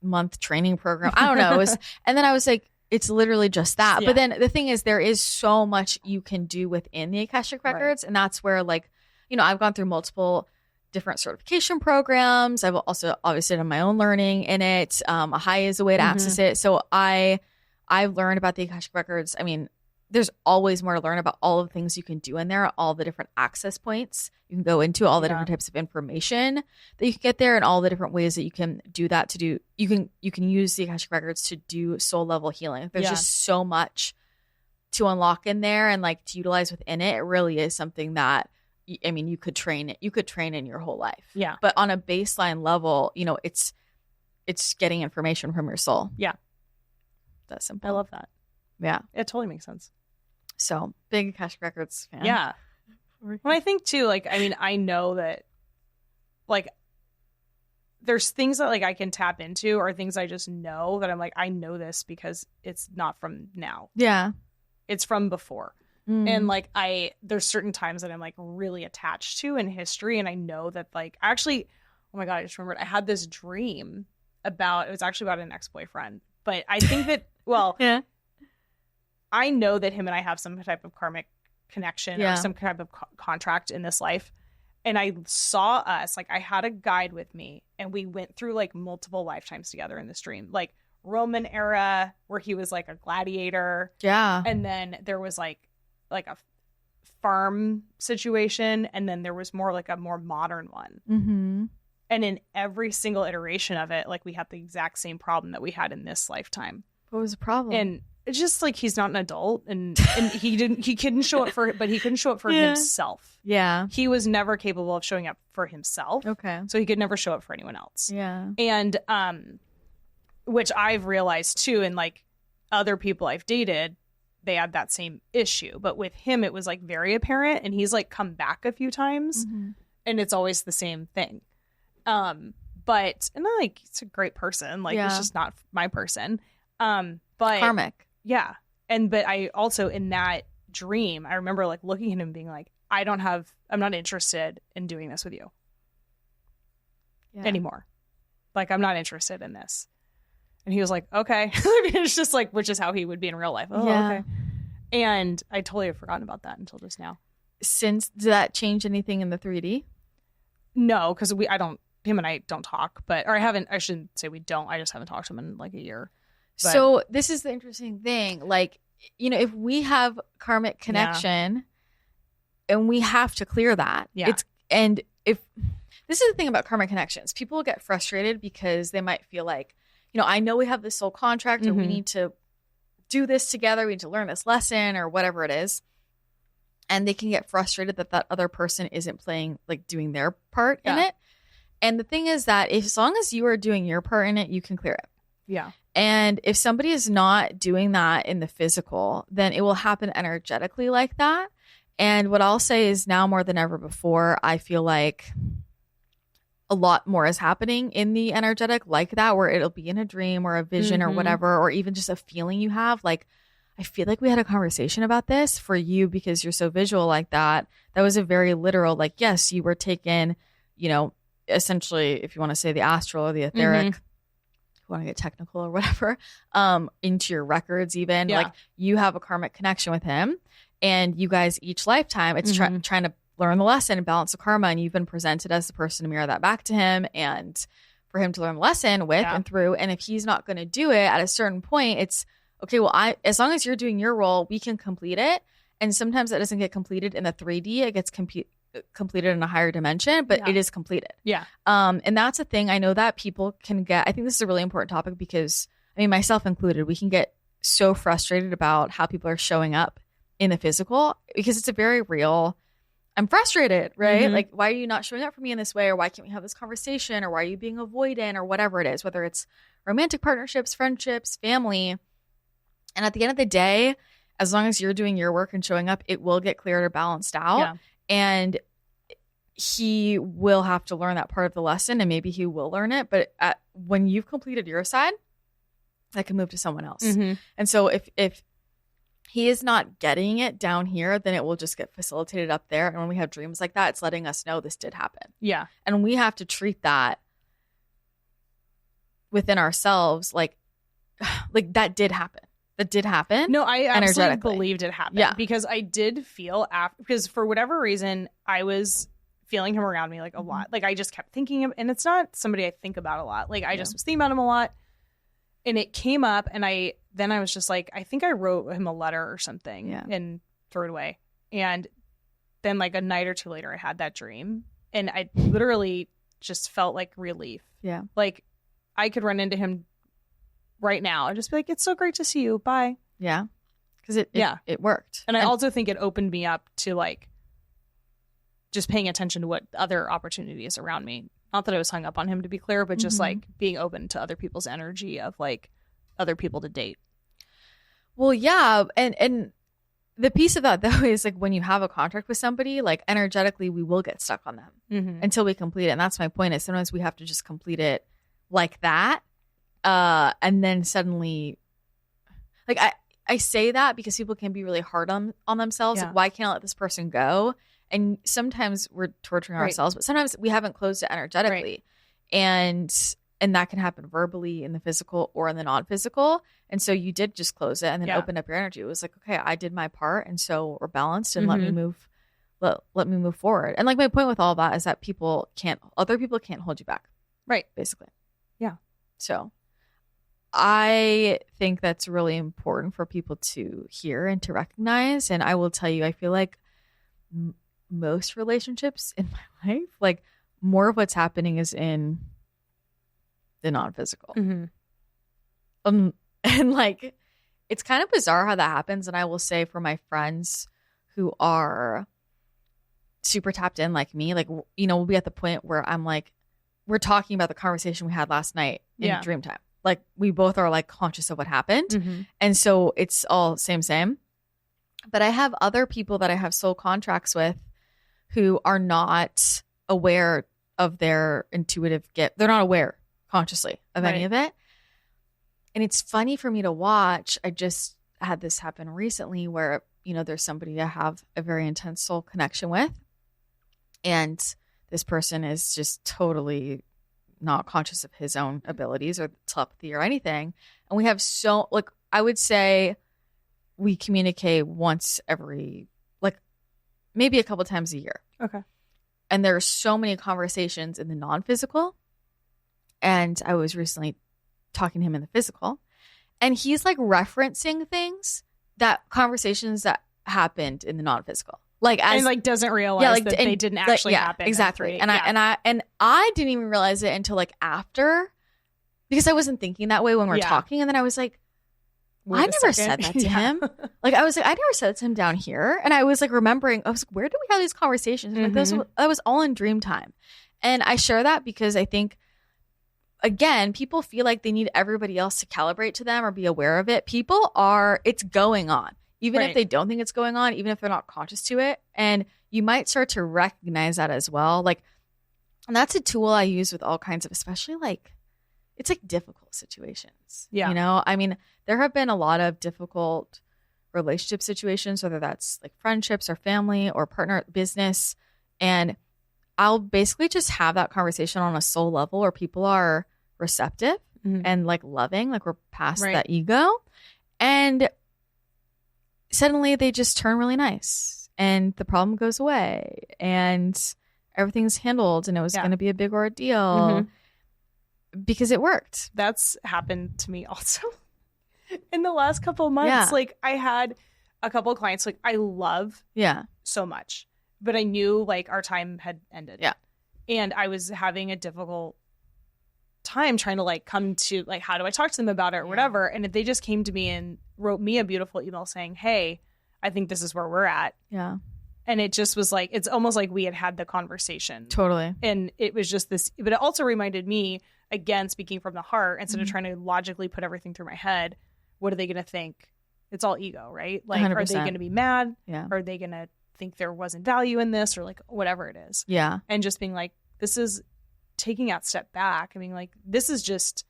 [SPEAKER 2] month training program. I don't know. And then I was like, it's literally just that. Yeah. But then the thing is, there is so much you can do within the Akashic Records. Right. And that's where, like, I've gone through multiple different certification programs. I've also obviously done my own learning in it. Ahai is a way to access it. So I've learned about the Akashic Records. I mean, there's always more to learn about all of the things you can do in there, all the different access points you can go into, all the different types of information that you can get there, and all the different ways that you can do that. You can use the Akashic Records to do soul level healing. There's just so much to unlock in there and like to utilize within it. It really is something that, I mean, you could train in your whole life. Yeah. But on a baseline level, it's getting information from your soul. Yeah. That's simple.
[SPEAKER 1] I love that.
[SPEAKER 2] Yeah.
[SPEAKER 1] It totally makes sense.
[SPEAKER 2] So big Akashic Records fan.
[SPEAKER 1] Yeah. Well, I think too, like, I mean, I know that, like, there's things that like I can tap into, or things I just know that I'm like, I know this because it's not from now. Yeah. It's from before. And like there's certain times that I'm like really attached to in history, and I know that, like, actually, oh my God, I just remembered I had this dream it was actually about an ex-boyfriend, but I think that, well, I know that him and I have some type of karmic connection or some type of contract in this life. And I saw us, like, I had a guide with me, and we went through like multiple lifetimes together in this dream, like Roman era, where he was like a gladiator. Yeah. And then there was like a farm situation, and then there was more like a more modern one. Mm-hmm. And in every single iteration of it, like, we had the exact same problem that we had in this lifetime.
[SPEAKER 2] What was the problem?
[SPEAKER 1] And it's just like, he's not an adult, and he couldn't show up for himself. Yeah. He was never capable of showing up for himself. Okay. So he could never show up for anyone else. Yeah. And which I've realized too, and like other people I've dated, they had that same issue. But with him, it was like very apparent, and he's like come back a few times, and it's always the same thing. But, and like, he's a great person. Like, it's just not my person. But
[SPEAKER 2] karmic.
[SPEAKER 1] Yeah. But I also, in that dream, I remember like looking at him being like, I'm not interested in doing this with you anymore. Like, I'm not interested in this. And he was like, okay. It's just like, which is how he would be in real life. Oh, okay. And I totally have forgotten about that until just now.
[SPEAKER 2] Did that change anything in the 3D?
[SPEAKER 1] No, because him and I don't talk, I shouldn't say we don't. I just haven't talked to him in like a year. But,
[SPEAKER 2] so this is the interesting thing. Like, if we have karmic connection and we have to clear that. Yeah. This is the thing about karmic connections. People get frustrated because they might feel like, I know we have this soul contract, or we need to do this together. We need to learn this lesson, or whatever it is. And they can get frustrated that other person isn't doing their part in it. And the thing is that as long as you are doing your part in it, you can clear it. Yeah. And if somebody is not doing that in the physical, then it will happen energetically like that. And what I'll say is now more than ever before, I feel like a lot more is happening in the energetic like that, where it'll be in a dream or a vision or whatever, or even just a feeling you have. Like, I feel like we had a conversation about this for you because you're so visual like that. That was a very literal, like, yes, you were taken, you know, essentially, if you want to say the astral or the etheric, if you want to get technical or whatever, into your records even. Yeah. Like, you have a karmic connection with him, and you guys each lifetime, it's trying to learn the lesson and balance the karma, and you've been presented as the person to mirror that back to him and for him to learn the lesson with and through. And if he's not going to do it at a certain point, it's okay, well, as long as you're doing your role, we can complete it. And sometimes that doesn't get completed in the 3D. It gets completed in a higher dimension, but it is completed. Yeah. And that's a thing I know that people can get. I think this is a really important topic because, I mean, myself included, we can get so frustrated about how people are showing up in the physical because it's a very real, I'm frustrated, right? Like, why are you not showing up for me in this way? Or why can't we have this conversation? Or why are you being avoidant or whatever it is, whether it's romantic partnerships, friendships, family. And at the end of the day, as long as you're doing your work and showing up, it will get cleared or balanced out. Yeah. And he will have to learn that part of the lesson, and maybe he will learn it. But when you've completed your side, that can move to someone else. And so if he is not getting it down here, then it will just get facilitated up there. And when we have dreams like that, it's letting us know this did happen. Yeah. And we have to treat that within ourselves like that did happen. That did happen.
[SPEAKER 1] No, I absolutely believed it happened. Yeah. Because I did feel because for whatever reason, I was feeling him around me like a lot. Like, I just kept thinking of, and it's not somebody I think about a lot. Like, I just was thinking about him a lot. And it came up, and then I was just like, I think I wrote him a letter or something and threw it away. And then like a night or two later, I had that dream, and I literally just felt like relief. Yeah. Like, I could run into him right now and just be like, it's so great to see you. Bye.
[SPEAKER 2] Yeah. Because it worked.
[SPEAKER 1] And I also think it opened me up to like just paying attention to what other opportunities around me. Not that I was hung up on him, to be clear, but just like being open to other people's energy of like other people to date.
[SPEAKER 2] Well, yeah. And the piece of that, though, is like when you have a contract with somebody, like energetically, we will get stuck on them until we complete it. And that's my point, is sometimes we have to just complete it like that. And then suddenly, like, I say that because people can be really hard on themselves. Yeah. Like, why can't I let this person go? And sometimes we're torturing ourselves, but sometimes we haven't closed it energetically. And that can happen verbally in the physical or in the non-physical. And so you did just close it and then open up your energy. It was like, okay, I did my part, and so we're balanced, and let me move forward. And like, my point with all that is that other people can't hold you back. Right. Basically. Yeah. So I think that's really important for people to hear and to recognize. And I will tell you, I feel like most relationships in my life, like, more of what's happening is in the non-physical. And like, it's kind of bizarre how that happens. And I will say, for my friends who are super tapped in like me, like, you know, we'll be at the point where I'm like, we're talking about the conversation we had last night in dream time. Like, we both are like conscious of what happened. And so it's all same. But I have other people that I have soul contracts with who are not aware of their intuitive gift. They're not aware consciously of any of it. And it's funny for me to watch. I just had this happen recently where, you know, there's somebody I have a very intense soul connection with. And this person is just totally not conscious of his own abilities or telepathy or anything. And we have I would say we communicate once every, like, maybe a couple times a year. Okay. And there are so many conversations in the non-physical. And I was recently talking to him in the physical. And he's like referencing conversations that happened in the non-physical. Like, as, and
[SPEAKER 1] doesn't realize that they didn't actually happen.
[SPEAKER 2] Exactly. And I didn't even realize it until like after, because I wasn't thinking that way when we're talking. And then I was like, I never said that to him. Like, I was like, I never said it to him down here. And I was like remembering, I was like, where did we have these conversations? Like, that was all in dream time. And I share that because I think, again, people feel like they need everybody else to calibrate to them or be aware of it. It's going on. even if they don't think it's going on, even if they're not conscious to it. And you might start to recognize that as well. Like, and that's a tool I use with all kinds of, especially like, it's like difficult situations.
[SPEAKER 1] Yeah.
[SPEAKER 2] You know, I mean, there have been a lot of difficult relationship situations, whether that's like friendships or family or partner business. And I'll basically just have that conversation on a soul level where people are receptive and like loving, like we're past that ego. And suddenly they just turn really nice and the problem goes away and everything's handled, and it was going to be a big ordeal because it worked.
[SPEAKER 1] That's happened to me also in the last couple of months. Like I had a couple of clients like I love so much, but I knew like our time had ended. Yeah. And I was having a difficult time trying to like come to like, how do I talk to them about it or whatever. And if they just came to me and wrote me a beautiful email saying, hey, I think this is where we're at. Yeah. And it just was like, it's almost like we had the conversation. Totally. And it was just this, but it also reminded me, again, speaking from the heart, instead of trying to logically put everything through my head, what are they going to think? It's all ego, right? Like, 100%. Are they going to be mad? Yeah. Are they going to think there wasn't value in this or like whatever it is? Yeah. And just being like, this is taking that step back. I mean, like, this is just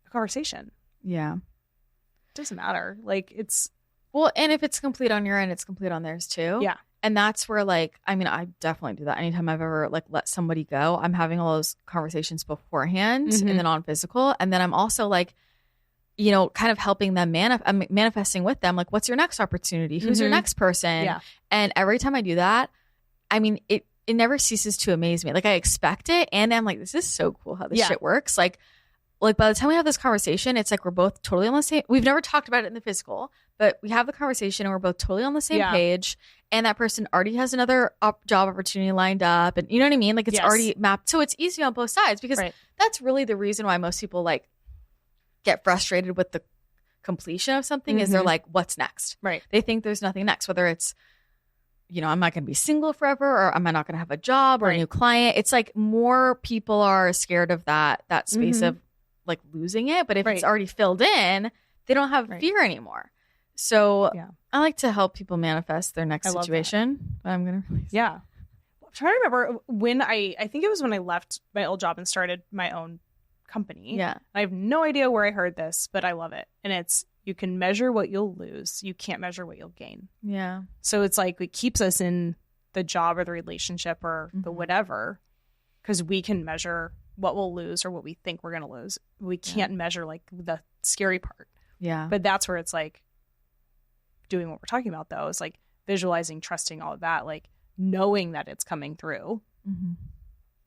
[SPEAKER 1] a conversation. Yeah. It doesn't matter. Like, it's.
[SPEAKER 2] Well, and if it's complete on your end, it's complete on theirs too. Yeah. And that's where, like, I mean, I definitely do that. Anytime I've ever, like, let somebody go, I'm having all those conversations beforehand and then on physical. And then I'm also, like, you know, kind of helping them manifesting with them. Like, what's your next opportunity? Who's your next person? Yeah. And every time I do that, I mean, it never ceases to amaze me. Like, I expect it. And I'm like, this is so cool how this shit works. Like, by the time we have this conversation, it's like we're both totally on the same. We've never talked about it in the physical, but we have the conversation and we're both totally on the same page. And that person already has another job opportunity lined up. And you know what I mean? Like, it's already mapped. So it's easy on both sides because that's really the reason why most people like get frustrated with the completion of something is they're like, what's next? Right. They think there's nothing next, whether it's, you know, am I going to be single forever or am I not going to have a job or a new client? It's like more people are scared of that space of like losing it. But if it's already filled in, they don't have fear anymore. So I like to help people manifest their next situation. But I'm going to release.
[SPEAKER 1] Yeah. I'm trying to remember when I think it was when I left my old job and started my own company. Yeah. I have no idea where I heard this, but I love it. And it's, you can measure what you'll lose. You can't measure what you'll gain. Yeah. So it's like, it keeps us in the job or the relationship or the whatever, because we can measure what we'll lose or what we think we're going to lose. We can't measure like the scary part. Yeah. But that's where it's like doing what we're talking about though, is like visualizing, trusting, all of that, like knowing that it's coming through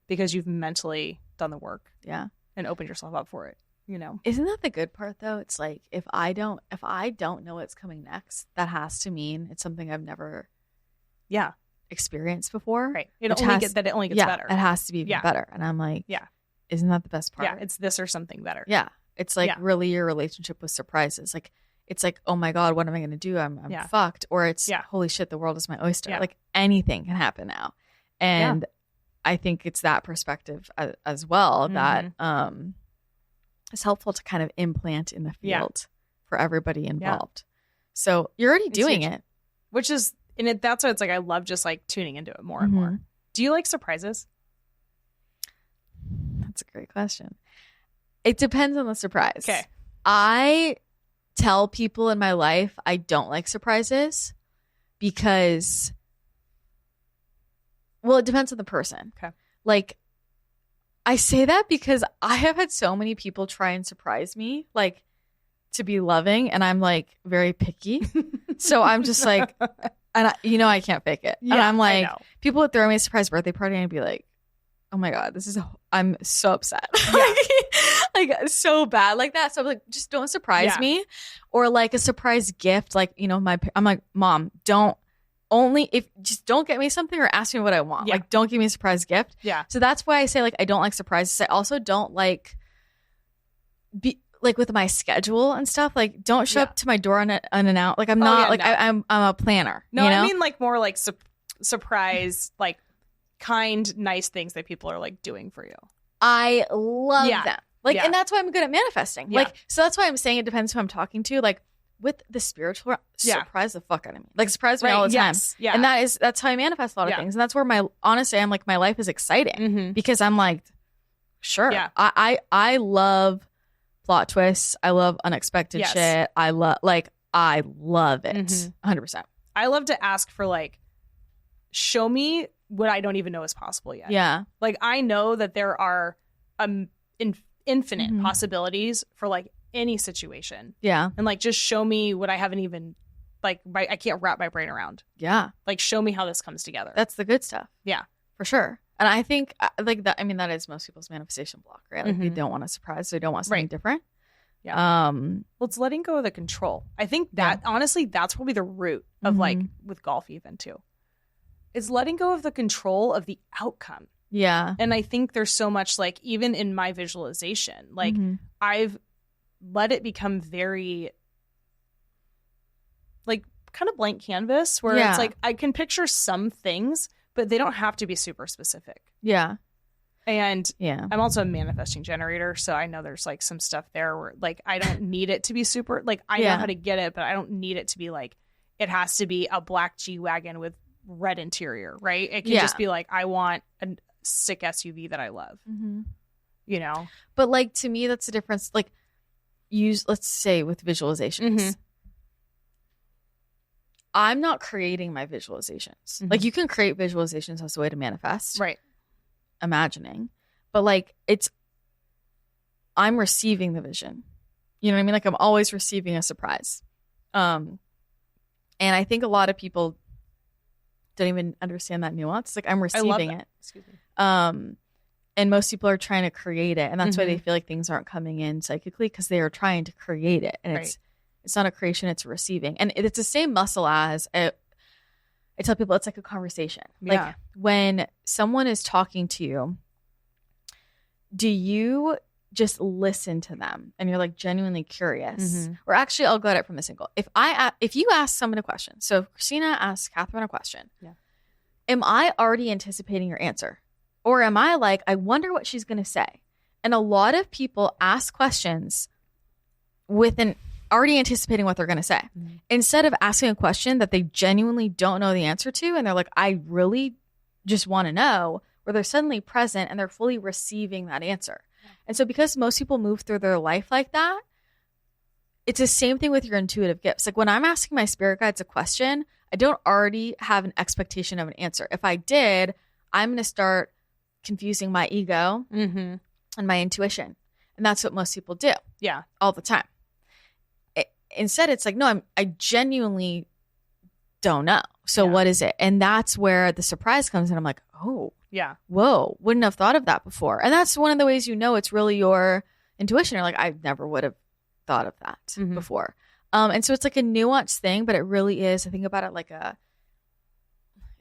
[SPEAKER 1] because you've mentally done the work. Yeah. And opened yourself up for it, you know?
[SPEAKER 2] Isn't that the good part though? It's like, if I don't know what's coming next, that has to mean it's something I've never experienced before.
[SPEAKER 1] Right. It only gets better.
[SPEAKER 2] It has to be even better. And I'm like, isn't that the best part?
[SPEAKER 1] Yeah, it's this or something better.
[SPEAKER 2] Yeah. It's like really your relationship with surprises. Like, it's like, oh my God, what am I going to do? I'm fucked. Or it's, holy shit, the world is my oyster. Yeah. Like, anything can happen now. And I think it's that perspective as well that is helpful to kind of implant in the field for everybody involved. So you're already doing it.
[SPEAKER 1] Which is, and that's why it's like, I love just like tuning into it more and more. Do you like surprises?
[SPEAKER 2] That's a great question. It depends on the surprise.
[SPEAKER 1] Okay.
[SPEAKER 2] I tell people in my life I don't like surprises because, well, it depends on the person. Okay. Like, I say that because I have had so many people try and surprise me, like, to be loving, and I'm like very picky. So I'm just like, and I can't fake it. Yeah, and I'm like, people would throw me a surprise birthday party and I'd be like, oh my God, I'm so upset. Yeah. like so bad like that. So I'm like, just don't surprise me. Or like a surprise gift. Like, I'm like, Mom, just don't get me something or ask me what I want. Yeah. Like, don't give me a surprise gift. Yeah. So that's why I say like, I don't like surprises. I also don't like with my schedule and stuff, like, don't show up to my door unannounced. Like, I'm not I'm a planner.
[SPEAKER 1] No, I mean like more like surprise, like kind, nice things that people are like doing for you.
[SPEAKER 2] I love them. Like, and that's why I'm good at manifesting. Yeah. Like, so that's why I'm saying it depends who I'm talking to. Like, with the spiritual surprise the fuck out of me. Like surprise me all the time. Yeah. And that's how I manifest a lot of things. And that's where honestly, I'm like, my life is exciting because I'm like, sure. Yeah. I love plot twists. I love unexpected shit. I love it. 100%.
[SPEAKER 1] I love to ask for like, show me what I don't even know is possible yet.
[SPEAKER 2] Yeah.
[SPEAKER 1] Like I know that there are infinite possibilities for like any situation.
[SPEAKER 2] Yeah.
[SPEAKER 1] And like just show me what I haven't even like I can't wrap my brain around.
[SPEAKER 2] Yeah.
[SPEAKER 1] Like show me how this comes together.
[SPEAKER 2] That's the good stuff.
[SPEAKER 1] Yeah.
[SPEAKER 2] For sure. And I think like that, I mean, that is most people's manifestation block, right? Like they don't want a surprise. They don't want something different.
[SPEAKER 1] Yeah. Well, it's letting go of the control. I think that honestly, that's probably the root of like with golf even too. Is letting go of the control of the outcome.
[SPEAKER 2] Yeah.
[SPEAKER 1] And I think there's so much like even in my visualization, like I've let it become very like kind of blank canvas where it's like I can picture some things, but they don't have to be super specific.
[SPEAKER 2] Yeah.
[SPEAKER 1] And I'm also a manifesting generator, so I know there's like some stuff there where like I don't need it to be super like I know how to get it, but I don't need it to be like it has to be a black G-Wagon with red interior, right? It can just be like I want a sick SUV that I love. You know?
[SPEAKER 2] But like to me that's the difference. Like let's say with visualizations. I'm not creating my visualizations. Like you can create visualizations as a way to manifest.
[SPEAKER 1] Right.
[SPEAKER 2] Imagining, but like I'm receiving the vision, you know what I mean? Like I'm always receiving a surprise, and I think a lot of people don't even understand that nuance. Like I'm receiving it.
[SPEAKER 1] Excuse me.
[SPEAKER 2] And most people are trying to create it, and that's why they feel like things aren't coming in psychically because they are trying to create it, and it's not a creation, it's a receiving, and it's the same muscle as I tell people it's like a conversation. Like when someone is talking to you, do you just listen to them and you're like genuinely curious? Or actually, I'll go at it from this angle. If you ask someone a question, so if Christina asks Katharine a question, am I already anticipating your answer? Or am I like, I wonder what she's going to say? And a lot of people ask questions with an already anticipating what they're going to say instead of asking a question that they genuinely don't know the answer to. And they're like, I really just want to know, where they're suddenly present and they're fully receiving that answer. And so because most people move through their life like that, it's the same thing with your intuitive gifts. Like when I'm asking my spirit guides a question, I don't already have an expectation of an answer. If I did, I'm going to start confusing my ego and my intuition. And that's what most people do.
[SPEAKER 1] Yeah.
[SPEAKER 2] All the time. Instead, it's like, no, I genuinely don't know. So what is it? And that's where the surprise comes in. I'm like, oh, whoa, wouldn't have thought of that before. And that's one of the ways you know it's really your intuition. You're like, I never would have thought of that before. And so it's like a nuanced thing, but it really is. I think about it like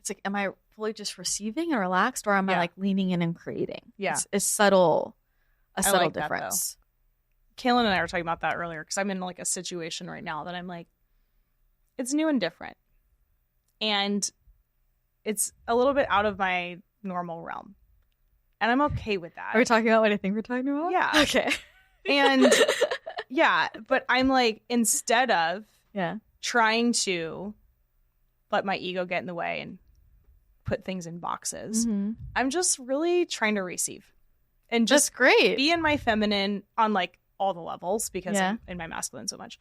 [SPEAKER 2] it's like, am I fully just receiving and relaxed, or am I like leaning in and creating?
[SPEAKER 1] Yeah.
[SPEAKER 2] It's a subtle
[SPEAKER 1] like
[SPEAKER 2] difference.
[SPEAKER 1] Kaylin and I were talking about that earlier because I'm in like a situation right now that I'm like, it's new and different. And it's a little bit out of my normal realm. And I'm okay with that.
[SPEAKER 2] Are we talking about what I think we're talking about?
[SPEAKER 1] Yeah.
[SPEAKER 2] Okay.
[SPEAKER 1] And but I'm like, instead of trying to let my ego get in the way and put things in boxes, I'm just really trying to receive. And just
[SPEAKER 2] That's great.
[SPEAKER 1] Be in my feminine on like all the levels because I'm in my masculine so much.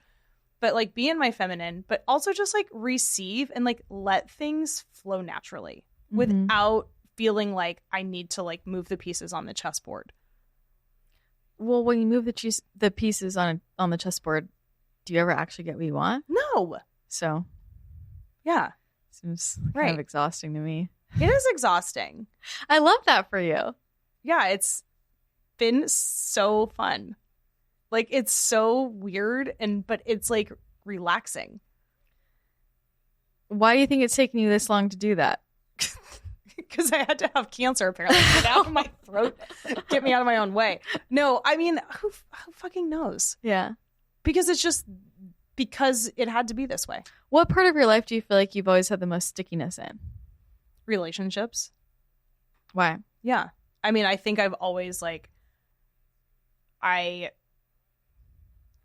[SPEAKER 1] But like be in my feminine, but also just like receive and like let things flow naturally without feeling like I need to like move the pieces on the chessboard.
[SPEAKER 2] Well, when you move the pieces on the chessboard, do you ever actually get what you want?
[SPEAKER 1] No.
[SPEAKER 2] So,
[SPEAKER 1] yeah.
[SPEAKER 2] Seems kind of exhausting to me.
[SPEAKER 1] It is exhausting.
[SPEAKER 2] I love that for you.
[SPEAKER 1] Yeah, it's been so fun. Like it's so weird but it's like relaxing.
[SPEAKER 2] Why do you think it's taking you this long to do that?
[SPEAKER 1] Because I had to have cancer apparently. Get out of my throat. Get me out of my own way. No, I mean, who fucking knows?
[SPEAKER 2] Yeah.
[SPEAKER 1] Because it's just because it had to be this way.
[SPEAKER 2] What part of your life do you feel like you've always had the most stickiness in?
[SPEAKER 1] Relationships.
[SPEAKER 2] Why?
[SPEAKER 1] Yeah. I mean, I think I've always like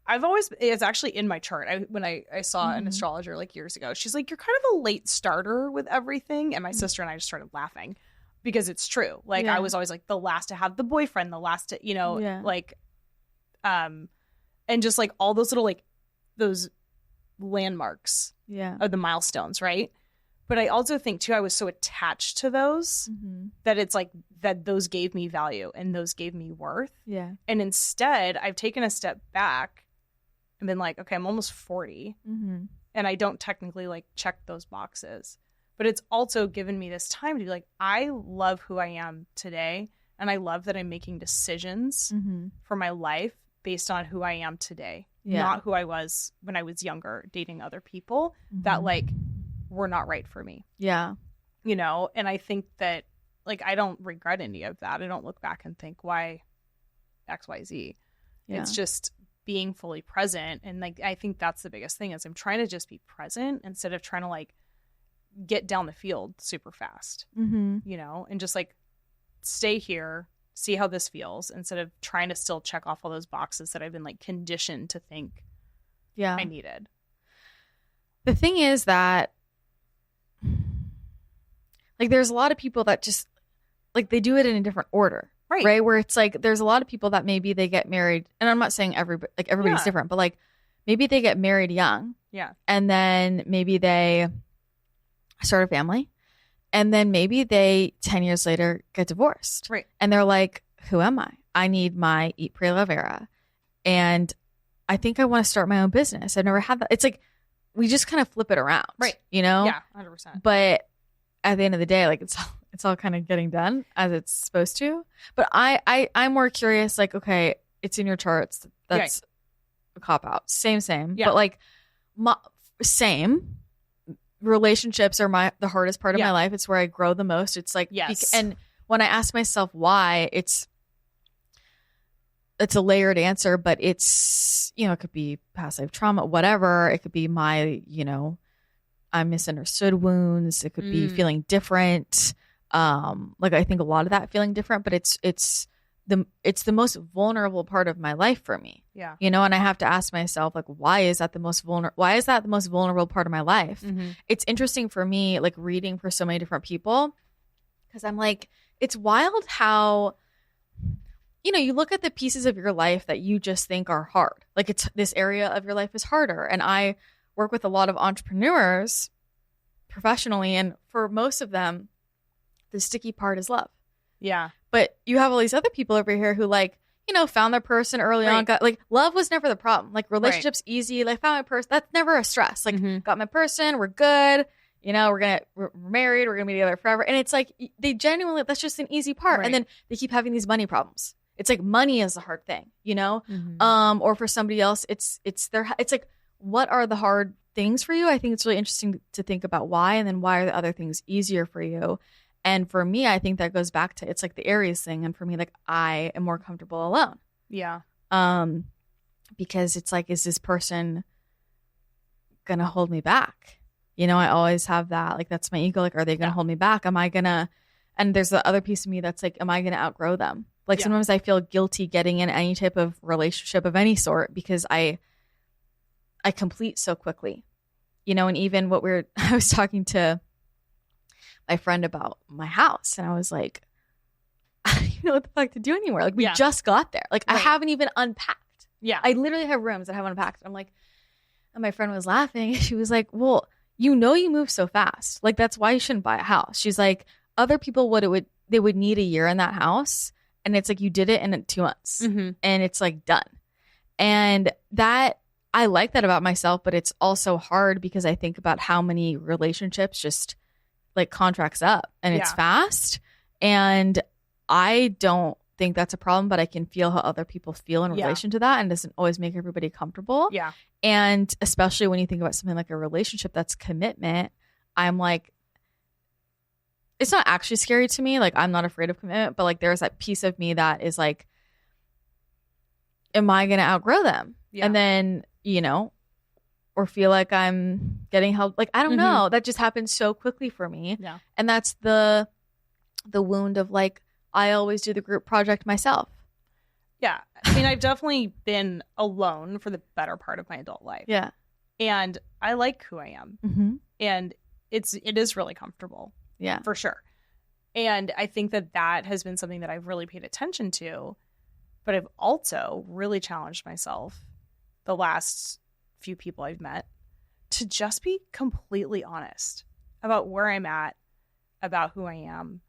[SPEAKER 1] it's actually in my chart. When I saw an astrologer like years ago, she's like, you're kind of a late starter with everything. And my sister and I just started laughing because it's true. Like I was always like the last to have the boyfriend, the last to, like, and just like all those little, like those landmarks of the milestones. Right. But I also think too, I was so attached to those that it's like that those gave me value and those gave me worth. Yeah. And instead I've taken a step back and been like, okay, I'm almost 40 and I don't technically like check those boxes, but it's also given me this time to be like, I love who I am today. And I love that I'm making decisions for my life based on who I am today, not who I was when I was younger, dating other people that like were not right for me. Yeah. And I think that like, I don't regret any of that. I don't look back and think why X, Y, Z. Yeah. It's just being fully present. And like, I think that's the biggest thing is I'm trying to just be present instead of trying to like get down the field super fast, and just like stay here, see how this feels instead of trying to still check off all those boxes that I've been like conditioned to think I needed.
[SPEAKER 2] The thing is that like, there's a lot of people that just like, they do it in a different order. Right. Where it's like, there's a lot of people that maybe they get married, and I'm not saying everybody's different, but like maybe they get married young. Yeah. And then maybe they start a family, and then maybe they 10 years later get divorced. Right. And they're like, who am I? I need my Eat, Pray, Love era. And I think I want to start my own business. I've never had that. It's like, we just kind of flip it around. Right. Yeah, 100%. But at the end of the day, like it's all kind of getting done as it's supposed to. But I'm more curious, like, okay, it's in your charts. That's a cop out. Same. Yeah. But like same relationships are the hardest part of my life. It's where I grow the most. It's like, and when I ask myself why, it's a layered answer, but it's, it could be past life trauma, whatever. It could be my, I misunderstood wounds. It could be feeling different. Like I think a lot of that feeling different, but it's the most vulnerable part of my life for me. Yeah. And I have to ask myself, like, why is that the most vulnerable part of my life? It's interesting for me, like reading for so many different people, because I'm like, it's wild how, you look at the pieces of your life that you just think are hard. Like it's this area of your life is harder. And I work with a lot of entrepreneurs professionally, and for most of them, the sticky part is love. Yeah. But you have all these other people over here who like, found their person early on. Got like, love was never the problem. Like relationships easy. Like found my person. That's never a stress. Like got my person. We're good. We're married. We're going to be together forever. And it's like, they genuinely, that's just an easy part. Right. And then they keep having these money problems. It's like money is the hard thing, or for somebody else, it's like, what are the hard things for you? I think it's really interesting to think about why, and then why are the other things easier for you? And for me, I think that goes back to, it's like the Aries thing. And for me, like I am more comfortable alone. Yeah. Because it's like, is this person going to hold me back? I always have that, like, that's my ego. Like, are they going to hold me back? Am I going to, and there's the other piece of me that's like, am I going to outgrow them? Like sometimes I feel guilty getting in any type of relationship of any sort because I complete so quickly, and even I was talking to my friend about my house, and I was like, I don't even know what the fuck to do anymore. Like we just got there. Like I haven't even unpacked. Yeah. I literally have rooms that I haven't unpacked. I'm like, and my friend was laughing. She was like, well, you move so fast. Like that's why you shouldn't buy a house. She's like, other people they would need a year in that house. And it's like, you did it in 2 months and it's like done. And that, I like that about myself, but it's also hard because I think about how many relationships just like contracts up and it's fast. And I don't think that's a problem, but I can feel how other people feel in relation to that, and it doesn't always make everybody comfortable. Yeah. And especially when you think about something like a relationship that's commitment, I'm like, it's not actually scary to me. Like I'm not afraid of commitment, but like there's that piece of me that is like, am I going to outgrow them? Yeah. And then, or feel like I'm getting held. Like, I don't know. That just happens so quickly for me. Yeah. And that's the wound of like, I always do the group project myself.
[SPEAKER 1] Yeah. mean, I've definitely been alone for the better part of my adult life.
[SPEAKER 2] Yeah.
[SPEAKER 1] And I like who I am.
[SPEAKER 2] Mm-hmm.
[SPEAKER 1] And it is really comfortable.
[SPEAKER 2] Yeah.
[SPEAKER 1] For sure. And I think that has been something that I've really paid attention to. But I've also really challenged myself the last few people I've met to just be completely honest about where I'm at, about who I am.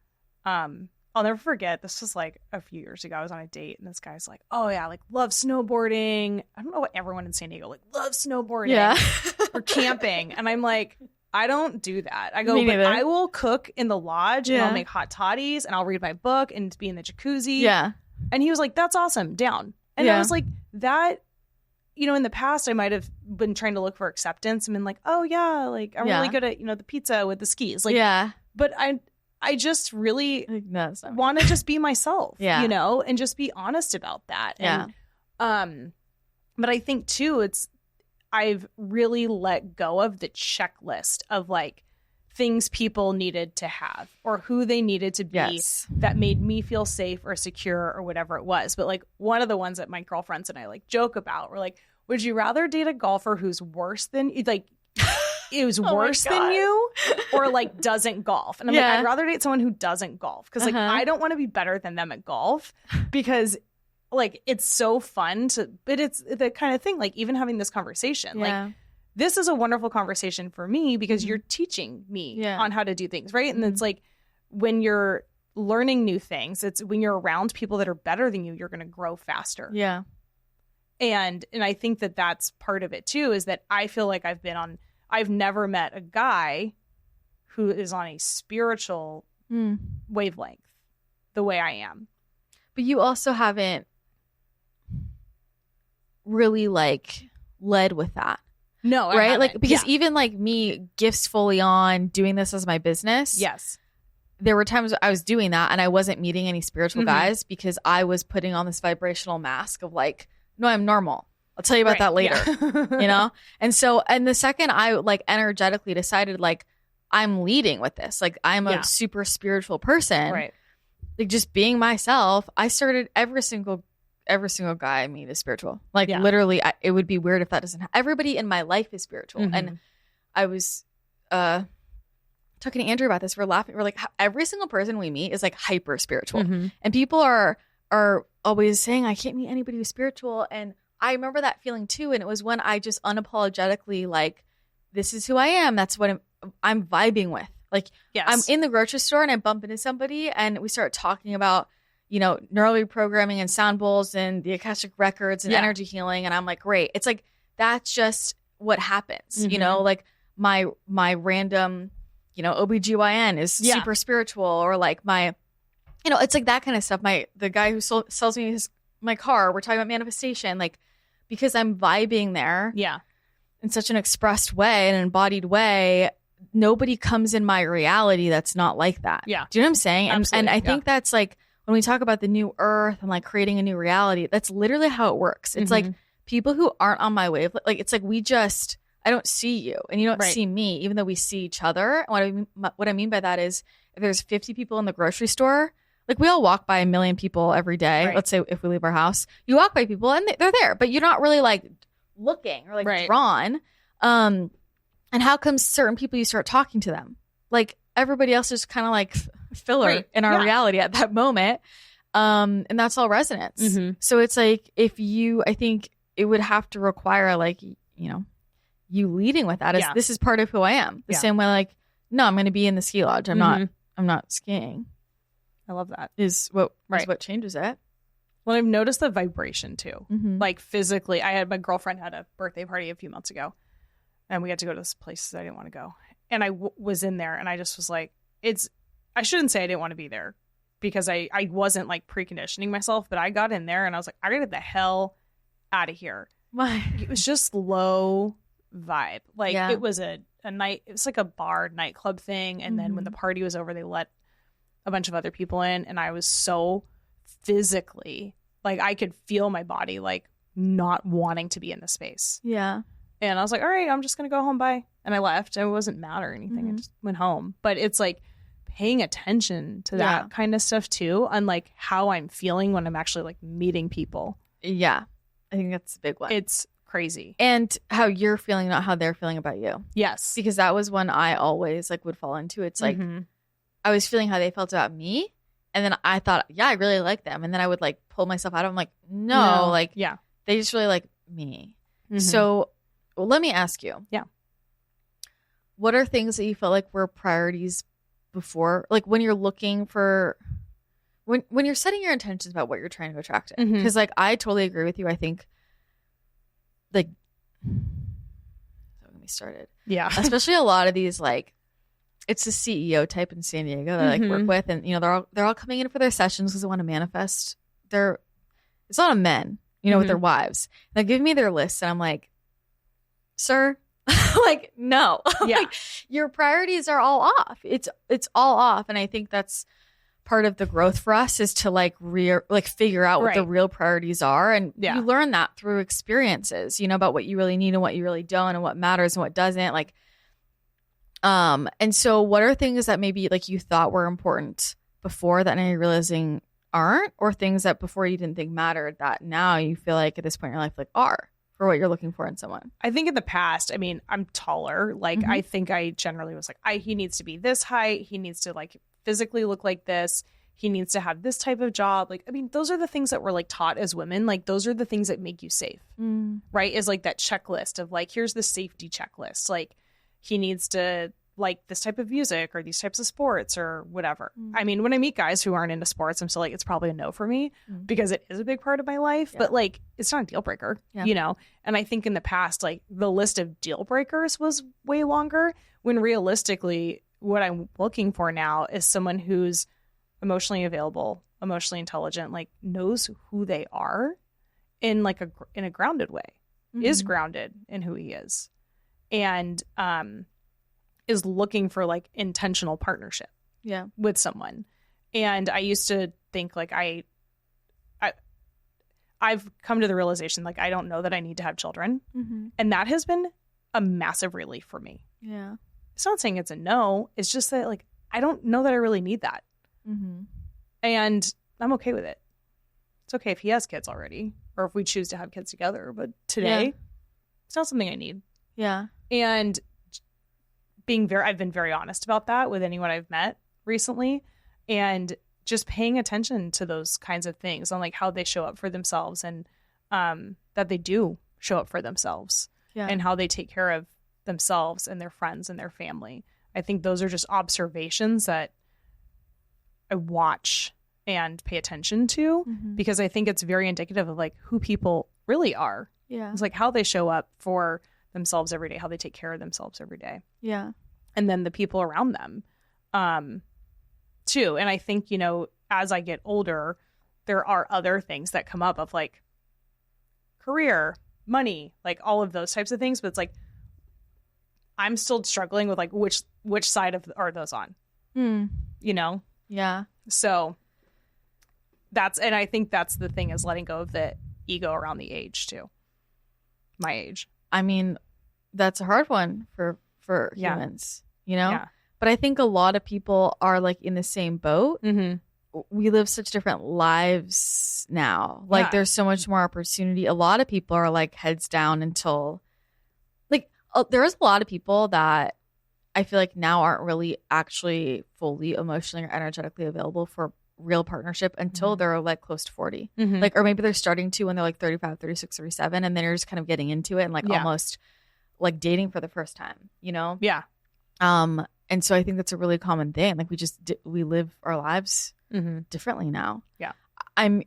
[SPEAKER 1] I'll never forget, this was like a few years ago. I was on a date and this guy's like, oh yeah, like love snowboarding. I don't know what everyone in San Diego like love snowboarding or camping. And I'm like, I don't do that. I go, but I will cook in the lodge and I'll make hot toddies and I'll read my book and be in the jacuzzi.
[SPEAKER 2] Yeah.
[SPEAKER 1] And he was like, that's awesome. Down. And I was like, that, you know, in the past I might have been trying to look for acceptance and been like, oh yeah, like I'm really good at, you know, the pizza with the skis. Like, but I just really want to just be myself, you know, and just be honest about that.
[SPEAKER 2] Yeah.
[SPEAKER 1] And, but I think too, I've really let go of the checklist of like things people needed to have or who they needed to be that made me feel safe or secure or whatever it was. But like one of the ones that my girlfriends and I like joke about were like, would you rather date a golfer who's worse than like it was worse than you or like doesn't golf? And I'm like, I'd rather date someone who doesn't golf because like I don't want to be better than them at golf because like it's so fun but it's the kind of thing like even having this conversation like this is a wonderful conversation for me because you're teaching me on how to do things, right? And it's like when you're learning new things, it's when you're around people that are better than you, you're going to grow faster.
[SPEAKER 2] Yeah.
[SPEAKER 1] And I think that that's part of it too, is that I feel like I've never met a guy who is on a spiritual wavelength the way I am.
[SPEAKER 2] But you also haven't really like led with that.
[SPEAKER 1] No,
[SPEAKER 2] right? Like because even like me, gifts fully on, doing this as my business.
[SPEAKER 1] Yes.
[SPEAKER 2] There were times I was doing that and I wasn't meeting any spiritual guys because I was putting on this vibrational mask of like, no, I'm normal. I'll tell you about that later, you know? And so, and the second I like energetically decided like I'm leading with this, like I'm a super spiritual person,
[SPEAKER 1] right?
[SPEAKER 2] Like just being myself, I started every single guy I meet is spiritual. Like literally, it would be weird if that doesn't happen. Everybody in my life is spiritual. And I was talking to Andrew about this. We're laughing. We're like, every single person we meet is like hyper spiritual. And people are always saying, I can't meet anybody who's spiritual. And I remember that feeling too. And it was when I just unapologetically like, this is who I am. That's what I'm vibing with. Like I'm in the grocery store and I bump into somebody and we start talking about, you know, neural reprogramming and sound bowls and the Akashic Records and energy healing. And I'm like, great. It's like, that's just what happens. You know, like my random, you know, OBGYN is super spiritual or like my, you know, it's like that kind of stuff. The guy who sells me my car, we're talking about manifestation, like because I'm vibing there in such an expressed way, an embodied way, nobody comes in my reality that's not like that. Yeah. Do you know what I'm saying? And I think that's like, when we talk about the new earth and like creating a new reality, that's literally how it works. It's like people who aren't on my wave, like it's like I don't see you and you don't see me, even though we see each other. And what I mean by that is if there's 50 people in the grocery store, like we all walk by 1 million people every day. Let's say if we leave our house, you walk by people and they're there, but you're not really like looking or like drawn. And how come certain people you start talking to them? Like everybody else is kind of like filler in our reality at that moment. And that's all resonance. So it's like I think it would have to require like, you know, you leading with that as this is part of who I am. The same way like, no, I'm going to be in the ski lodge. I'm not skiing.
[SPEAKER 1] I love that.
[SPEAKER 2] Is what changes it.
[SPEAKER 1] Well, I've noticed the vibration too. Like physically, my girlfriend had a birthday party a few months ago and we had to go to this place I didn't want to go. And I was in there and I just was like, I shouldn't say I didn't want to be there because I wasn't like preconditioning myself, but I got in there and I was like, I gotta get the hell out of here. Why? It was just low vibe. Like it was a night, it was like a bar nightclub thing. And then when the party was over, they let a bunch of other people in and I was so physically, like I could feel my body like not wanting to be in the space. Yeah. And I was like, all right, I'm just going to go home. Bye. And I left. It wasn't mad or anything. I just went home. But it's like paying attention to that kind of stuff too. And like how I'm feeling when I'm actually like meeting people.
[SPEAKER 2] Yeah. I think that's a big one.
[SPEAKER 1] It's crazy.
[SPEAKER 2] And how you're feeling, not how they're feeling about you.
[SPEAKER 1] Yes.
[SPEAKER 2] Because that was one I always like would fall into. It's like I was feeling how they felt about me. And then I thought, yeah, I really like them. And then I would like pull myself out of them like, no, like they just really like me. So let me ask you.
[SPEAKER 1] Yeah.
[SPEAKER 2] What are things that you felt like were priorities before? Like when you're looking for, when you're setting your intentions about what you're trying to attract in. Because like I totally agree with you. I think like, don't get me started.
[SPEAKER 1] Yeah.
[SPEAKER 2] Especially a lot of these like, it's the CEO type in San Diego that I like work with, and you know they're all coming in for their sessions because they want to manifest. It's a lot of men, you know, with their wives. They give me their lists, and I'm like, sir, like no, like your priorities are all off. It's all off, and I think that's part of the growth for us is to like figure out what the real priorities are, and you learn that through experiences, you know, about what you really need and what you really don't, and what matters and what doesn't, like. And so what are things that maybe like you thought were important before that now you're realizing aren't, or things that before you didn't think mattered that now you feel like at this point in your life like are for what you're looking for in someone?
[SPEAKER 1] I think in the past, I mean, I'm taller. Like I think I generally was like, he needs to be this height. He needs to like physically look like this. He needs to have this type of job. Like, I mean, those are the things that we're like taught as women. Like those are the things that make you safe, right? Is like that checklist of like, here's the safety checklist. Like, he needs to like this type of music or these types of sports or whatever. I mean, when I meet guys who aren't into sports, I'm still like, it's probably a no for me because it is a big part of my life, but like, it's not a deal breaker, you know? And I think in the past, like the list of deal breakers was way longer when realistically what I'm looking for now is someone who's emotionally available, emotionally intelligent, like knows who they are in like in a grounded way, is grounded in who he is. And is looking for like intentional partnership with someone. And I used to think like I've come to the realization like I don't know that I need to have children. And that has been a massive relief for me.
[SPEAKER 2] Yeah.
[SPEAKER 1] It's not saying it's a no. It's just that like I don't know that I really need that. And I'm okay with it. It's okay if he has kids already or if we choose to have kids together. But today, it's not something I need.
[SPEAKER 2] Yeah.
[SPEAKER 1] And I've been very honest about that with anyone I've met recently, and just paying attention to those kinds of things on like how they show up for themselves and that they do show up for themselves and how they take care of themselves and their friends and their family. I think those are just observations that I watch and pay attention to because I think it's very indicative of like who people really are. Yeah. It's like how they show up for themselves every day, how they take care of themselves every day.
[SPEAKER 2] Yeah.
[SPEAKER 1] And then the people around them too. And I think, you know, as I get older, there are other things that come up of like career, money, like all of those types of things. But it's like, I'm still struggling with like, which side are those on, you know?
[SPEAKER 2] Yeah.
[SPEAKER 1] So and I think that's the thing is letting go of the ego around the age too. My age.
[SPEAKER 2] I mean, that's a hard one for humans, you know? Yeah. But I think a lot of people are like in the same boat. We live such different lives now. Like there's so much more opportunity. A lot of people are like heads down until like there's a lot of people that I feel like now aren't really actually fully emotionally or energetically available for real partnership until they're like close to 40. Like, or maybe they're starting to when they're like 35, 36, 37, and then you're just kind of getting into it and like almost like dating for the first time, you know?
[SPEAKER 1] Yeah.
[SPEAKER 2] And so I think that's a really common thing. Like we live our lives differently now.
[SPEAKER 1] Yeah.
[SPEAKER 2] I'm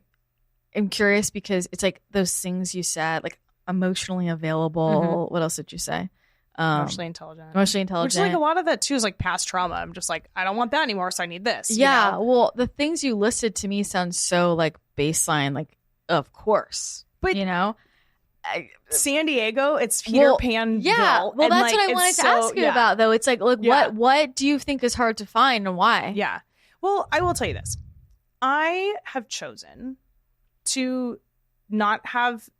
[SPEAKER 2] curious because it's like those things you said, like emotionally available. What else did you say?
[SPEAKER 1] Emotionally intelligent.
[SPEAKER 2] Which
[SPEAKER 1] like a lot of that too is like past trauma. I'm just like, I don't want that anymore, so I need this.
[SPEAKER 2] Yeah.
[SPEAKER 1] You know?
[SPEAKER 2] Well, the things you listed to me sound so like baseline, like of course. But you know,
[SPEAKER 1] San Diego, it's Peter Pan.
[SPEAKER 2] Yeah. Well, that's like, what I wanted to ask you about though. It's like what do you think is hard to find and why?
[SPEAKER 1] Yeah. Well, I will tell you this. I have chosen to not have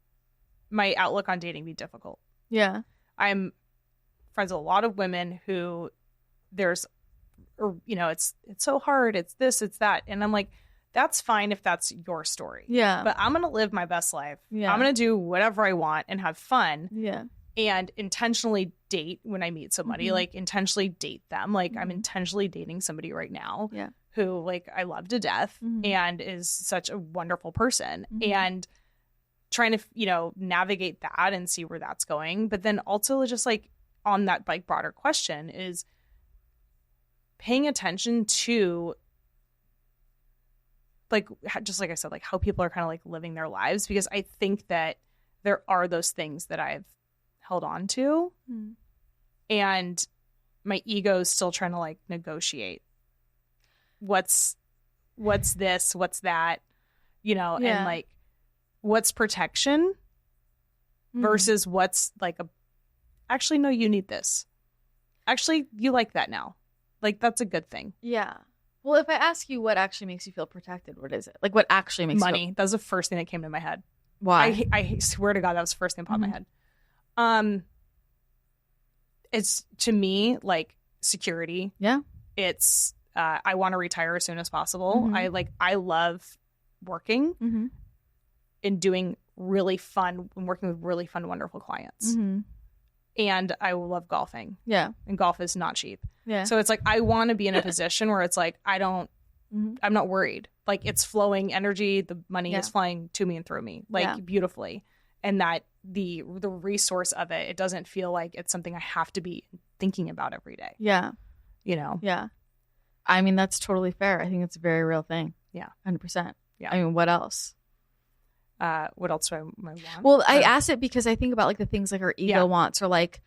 [SPEAKER 1] my outlook on dating be difficult.
[SPEAKER 2] Yeah.
[SPEAKER 1] I'm friends with a lot of women who it's so hard, it's this, it's that. And I'm like, That's fine if that's your story.
[SPEAKER 2] Yeah.
[SPEAKER 1] But I'm going to live my best life.
[SPEAKER 2] Yeah.
[SPEAKER 1] I'm going to do whatever I want and have fun.
[SPEAKER 2] Yeah.
[SPEAKER 1] And intentionally date when I meet somebody,
[SPEAKER 2] Mm-hmm.
[SPEAKER 1] like intentionally date them. Like
[SPEAKER 2] Mm-hmm.
[SPEAKER 1] I'm intentionally dating somebody right now
[SPEAKER 2] Yeah.
[SPEAKER 1] who like I love to death
[SPEAKER 2] Mm-hmm.
[SPEAKER 1] and is such a wonderful person.
[SPEAKER 2] Mm-hmm.
[SPEAKER 1] And trying to, you know, navigate that and see where that's going. But then also just like on that like broader question is paying attention to like, just like I said, like how people are kind of like living their lives, because I think that there are those things that I've held on to and my ego is still trying to like negotiate what's this, what's that, you know, and like what's protection versus what's like actually, no, you need this. Actually, you like that now. Like, that's a good thing.
[SPEAKER 2] Yeah. Well, if I ask you what actually makes you feel protected, what is it? Like, what actually makes
[SPEAKER 1] money?
[SPEAKER 2] You feel...
[SPEAKER 1] That's the first thing that came to my head.
[SPEAKER 2] Why?
[SPEAKER 1] I swear to God, that was the first thing that popped in my head. It's, to me, like, security.
[SPEAKER 2] Yeah.
[SPEAKER 1] It's, I want to retire as soon as possible. I love working and doing really fun and working with really fun, wonderful clients. And I love golfing.
[SPEAKER 2] Yeah.
[SPEAKER 1] And golf is not cheap.
[SPEAKER 2] Yeah.
[SPEAKER 1] So it's like, I want to be in a position where it's like, I'm not worried. Like, it's flowing energy. The money is flying to me and through me, like, beautifully. And that the resource of it, it doesn't feel like it's something I have to be thinking about every day.
[SPEAKER 2] Yeah.
[SPEAKER 1] You know?
[SPEAKER 2] Yeah. I mean, that's totally fair. I think it's a very real thing.
[SPEAKER 1] Yeah.
[SPEAKER 2] 100%.
[SPEAKER 1] Yeah.
[SPEAKER 2] I mean, what else?
[SPEAKER 1] What else do I want?
[SPEAKER 2] Well, I asked it because I think about like the things like our ego wants, or like,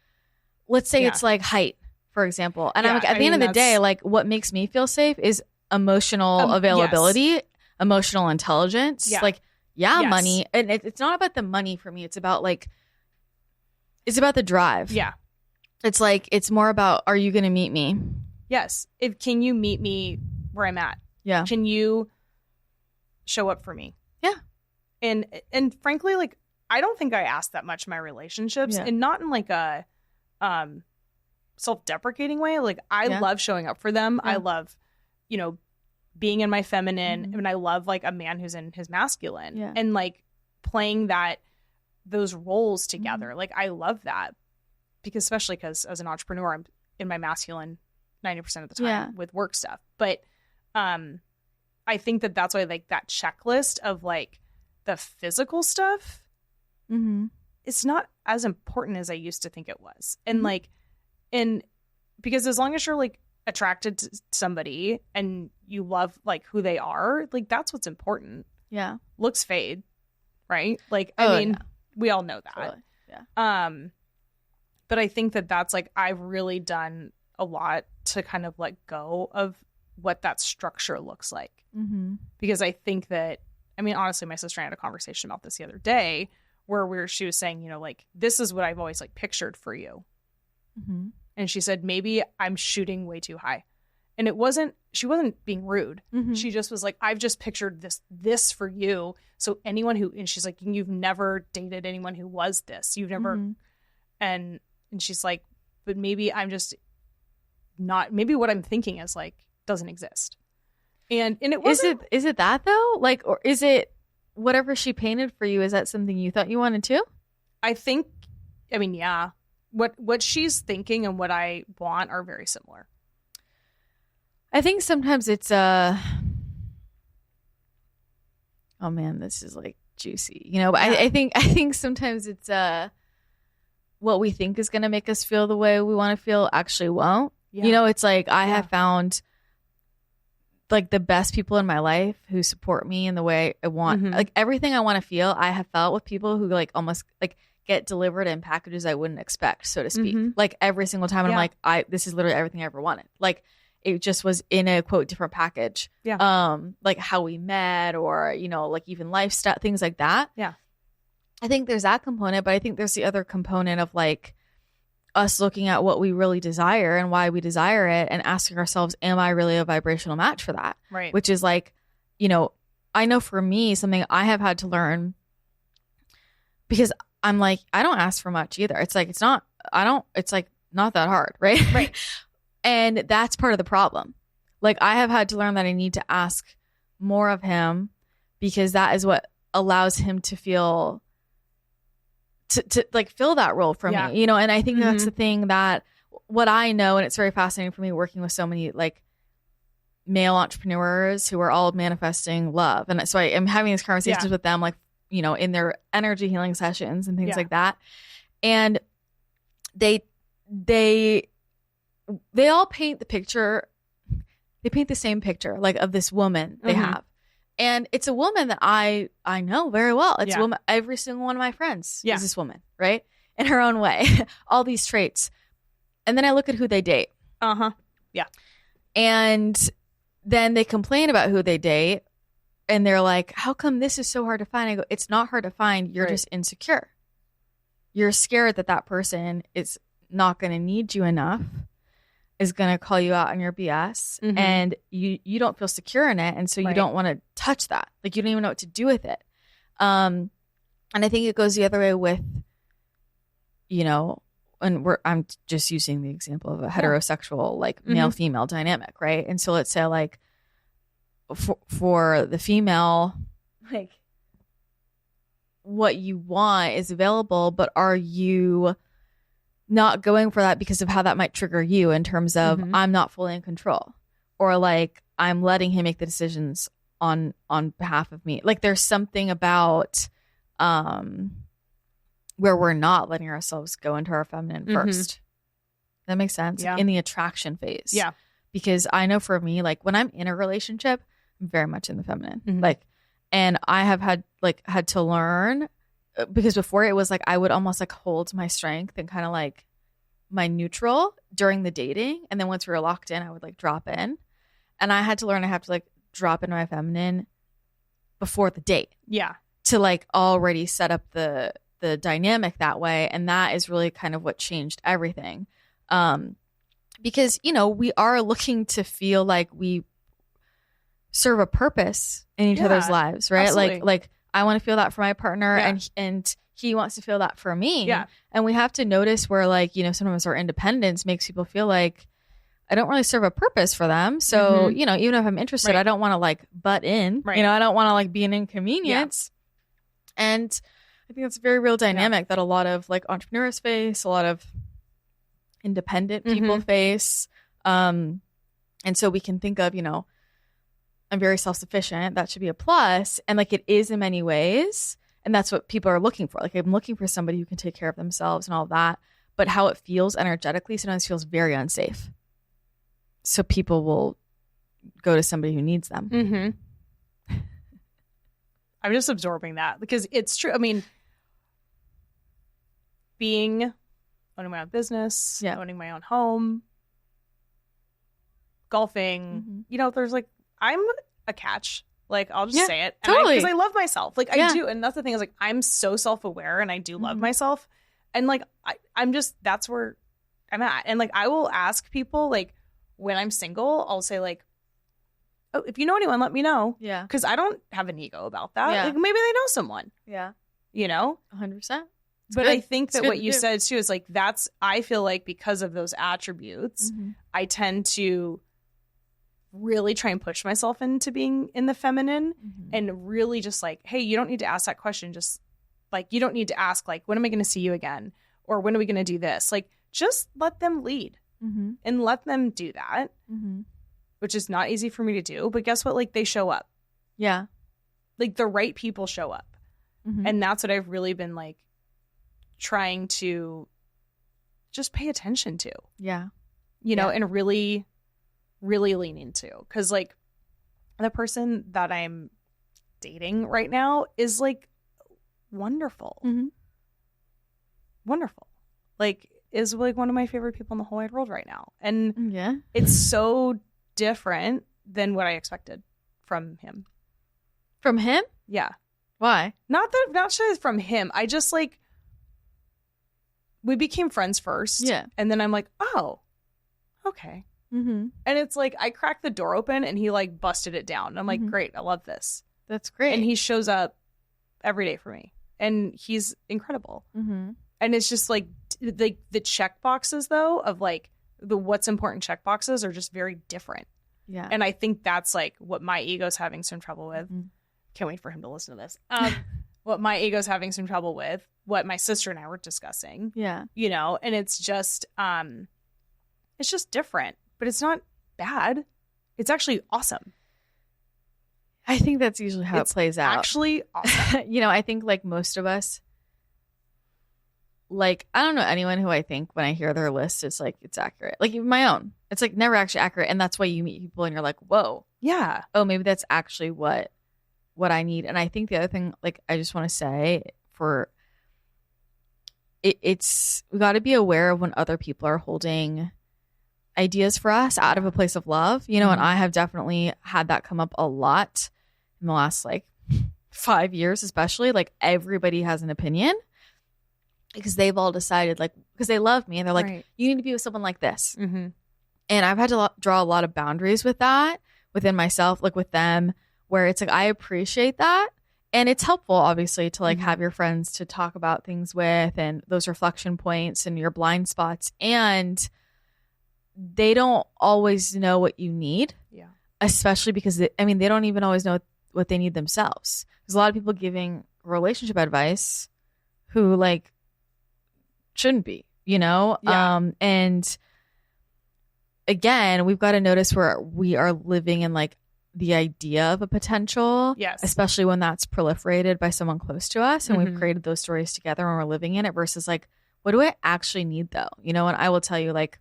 [SPEAKER 2] let's say it's like height, for example. And I'm like, at the end of the day, like what makes me feel safe is emotional availability, emotional intelligence. Like, money. And it's not about the money for me. It's about like, it's about the drive.
[SPEAKER 1] Yeah.
[SPEAKER 2] It's like, it's more about, are you going to meet me?
[SPEAKER 1] Yes. Can you meet me where I'm at?
[SPEAKER 2] Yeah.
[SPEAKER 1] Can you show up for me?
[SPEAKER 2] Yeah.
[SPEAKER 1] And frankly, like, I don't think I asked that much in my relationships, and not in like a self-deprecating way. Like, I love showing up for them. I love, you know, being in my feminine, and I love like a man who's in his masculine, and like playing those roles together. Like, I love that, because especially because as an entrepreneur, I'm in my masculine 90% of the time with work stuff. But I think that that's why like that checklist of like the physical stuff, it's not as important as I used to think it was. And like, because as long as you're like attracted to somebody and you love like who they are, like that's what's important.
[SPEAKER 2] Yeah.
[SPEAKER 1] Looks fade, right? Like, I mean, we all know that.
[SPEAKER 2] Totally. Yeah.
[SPEAKER 1] But I think that that's like, I've really done a lot to kind of let go of what that structure looks like. Because I think that, I mean, honestly, my sister and I had a conversation about this the other day where she was saying, you know, like, this is what I've always like pictured for you. And she said, maybe I'm shooting way too high. And she wasn't being rude. She just was like, I've just pictured this for you. So anyone and she's like, you've never dated anyone who was this. You've never, and she's like, but maybe I'm just not, maybe what I'm thinking is like, doesn't exist. And it wasn't.
[SPEAKER 2] Is it that though? Like, or is it whatever she painted for you? Is that something you thought you wanted to?
[SPEAKER 1] I think, I mean, yeah. What she's thinking and what I want are very similar.
[SPEAKER 2] I think sometimes it's oh man, this is like juicy, you know. But I think sometimes it's what we think is going to make us feel the way we want to feel actually won't. You know, it's like I have found like the best people in my life who support me in the way I want. Like everything I want to feel, I have felt with people who like almost like get delivered in packages I wouldn't expect, so to speak. Like every single time, and I'm like, this is literally everything I ever wanted. Like it just was in a quote different package. Like how we met, or you know, like even lifestyle things like that. I think there's that component, but I think there's the other component of like us looking at what we really desire and why we desire it, and asking ourselves, am I really a vibrational match for that?
[SPEAKER 1] Right.
[SPEAKER 2] Which is like, you know, I know for me, something I have had to learn, because I'm like, I don't ask for much either. It's like, it's like not that hard. Right.
[SPEAKER 1] Right.
[SPEAKER 2] And that's part of the problem. Like I have had to learn that I need to ask more of him, because that is what allows him to feel to like fill that role for me, you know. And I think that's the thing that what I know, and it's very fascinating for me working with so many like male entrepreneurs who are all manifesting love. And so I am having these conversations with them, like, you know, in their energy healing sessions and things like that. And they all paint the picture. They paint the same picture, like, of this woman they have. And it's a woman that I know very well. It's a woman. Every single one of my friends is this woman, right? In her own way, all these traits. And then I look at who they date.
[SPEAKER 1] Yeah.
[SPEAKER 2] And then they complain about who they date. And they're like, how come this is so hard to find? I go, it's not hard to find. You're just insecure. You're scared that that person is not going to need you enough, is going to call you out on your BS, and you don't feel secure in it, and so you don't want to touch that. Like, you don't even know what to do with it. And I think it goes the other way with, you know, and I'm just using the example of a heterosexual, like, male-female dynamic, right? And so let's say, like, for the female, like, what you want is available, but are you not going for that because of how that might trigger you in terms of I'm not fully in control, or like I'm letting him make the decisions on behalf of me? Like, there's something about where we're not letting ourselves go into our feminine first. That makes sense.
[SPEAKER 1] Yeah.
[SPEAKER 2] In the attraction phase.
[SPEAKER 1] Yeah.
[SPEAKER 2] Because I know for me, like, when I'm in a relationship, I'm very much in the feminine. Like, and I have had to learn, because before it was like I would almost like hold my strength and kind of like my neutral during the dating, and then once we were locked in, I would like drop in. And I had to learn I have to like drop into my feminine before the date.
[SPEAKER 1] Yeah.
[SPEAKER 2] To like already set up the dynamic that way. And that is really kind of what changed everything. Because, you know, we are looking to feel like we serve a purpose in each other's lives, right?
[SPEAKER 1] Absolutely.
[SPEAKER 2] Like I want to feel that for my partner, and he wants to feel that for me.
[SPEAKER 1] Yeah.
[SPEAKER 2] And we have to notice where, like, you know, sometimes our independence makes people feel like I don't really serve a purpose for them. So, you know, even if I'm interested, I don't want to like butt in, you know, I don't want to like be an inconvenience. And I think that's a very real dynamic that a lot of like entrepreneurs face, a lot of independent people face. And so we can think of, you know, I'm very self-sufficient. That should be a plus. And like, it is in many ways. And that's what people are looking for. Like, I'm looking for somebody who can take care of themselves and all that. But how it feels energetically sometimes feels very unsafe. So people will go to somebody who needs them.
[SPEAKER 1] I'm just absorbing that because it's true. I mean, owning my own business, owning my own home, golfing, you know, there's like, I'm a catch. Like, I'll just say it.
[SPEAKER 2] Totally.
[SPEAKER 1] Because I love myself. Like, I do. And that's the thing is, like, I'm so self-aware and I do love myself. And like, I'm just, that's where I'm at. And like, I will ask people, like, when I'm single, I'll say like, oh, if you know anyone, let me know.
[SPEAKER 2] Yeah.
[SPEAKER 1] Because I don't have an ego about that. Like, maybe they know someone.
[SPEAKER 2] Yeah.
[SPEAKER 1] You know?
[SPEAKER 2] 100%.
[SPEAKER 1] But I think that what you said too is like, I feel like because of those attributes, I tend to really try and push myself into being in the feminine and really just like, hey, you don't need to ask that question. Just like, you don't need to ask like, when am I going to see you again? Or when are we going to do this? Like, just let them lead and let them do that, which is not easy for me to do. But guess what? Like, they show up.
[SPEAKER 2] Yeah.
[SPEAKER 1] Like, the right people show up. And that's what I've really been like trying to just pay attention to.
[SPEAKER 2] Yeah.
[SPEAKER 1] You know, and really lean into, because like the person that I'm dating right now is like wonderful. Wonderful. Like, is like one of my favorite people in the whole wide world right now. And it's so different than what I expected from him.
[SPEAKER 2] From him?
[SPEAKER 1] Yeah.
[SPEAKER 2] Why?
[SPEAKER 1] Not just from him. I just like, we became friends first.
[SPEAKER 2] Yeah.
[SPEAKER 1] And then I'm like, oh, okay. And it's like, I cracked the door open and he like busted it down. And I'm like, great. I love this.
[SPEAKER 2] That's great.
[SPEAKER 1] And he shows up every day for me and he's incredible. And it's just like the check boxes though, of like the what's important check boxes are just very different.
[SPEAKER 2] Yeah.
[SPEAKER 1] And I think that's like what my ego's having some trouble with. Mm-hmm. Can't wait for him to listen to this. What my ego's having some trouble with, what my sister and I were discussing.
[SPEAKER 2] Yeah.
[SPEAKER 1] You know, and it's just different, but it's not bad. It's actually awesome.
[SPEAKER 2] I think that's usually how it plays out.
[SPEAKER 1] Actually awesome.
[SPEAKER 2] You know, I think like most of us, like, I don't know anyone who I think when I hear their list, it's like, it's accurate. Like even my own, it's like never actually accurate. And that's why you meet people and you're like, whoa.
[SPEAKER 1] Yeah.
[SPEAKER 2] Oh, maybe that's actually what I need. And I think the other thing, like, I just want to say it's we got to be aware of when other people are holding ideas for us out of a place of love, you know, and I have definitely had that come up a lot in the last like 5 years, especially. Like everybody has an opinion because they've all decided, like, because they love me and they're like, you need to be with someone like this. Mm-hmm. And I've had to draw a lot of boundaries with that within myself, like with them, where it's like, I appreciate that. And it's helpful, obviously, to like have your friends to talk about things with and those reflection points and your blind spots. And they don't always know what you need. Yeah. Especially because, they don't even always know what they need themselves. There's a lot of people giving relationship advice who like shouldn't be, you know? Yeah. And again, we've got to notice where we are living in like the idea of a potential, yes, especially when that's proliferated by someone close to us and we've created those stories together and we're living in it versus like, what do I actually need though? You know, and I will tell you, like,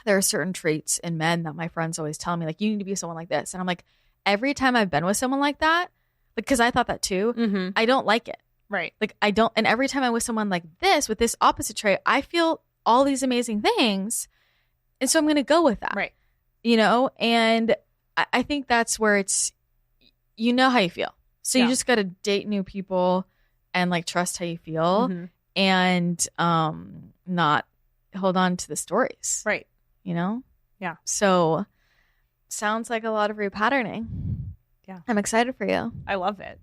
[SPEAKER 2] there are certain traits in men that my friends always tell me, like, you need to be someone like this. And I'm like, every time I've been with someone like that, like, because I thought that too, I don't like it.
[SPEAKER 1] Right.
[SPEAKER 2] Like, I don't. And every time I'm with someone like this, with this opposite trait, I feel all these amazing things. And so I'm going to go with that.
[SPEAKER 1] Right.
[SPEAKER 2] You know, and I think that's where it's, you know how you feel. So you just got to date new people and like trust how you feel and not hold on to the stories.
[SPEAKER 1] Right.
[SPEAKER 2] You know?
[SPEAKER 1] Yeah.
[SPEAKER 2] So sounds like a lot of repatterning.
[SPEAKER 1] Yeah.
[SPEAKER 2] I'm excited for you.
[SPEAKER 1] I love it.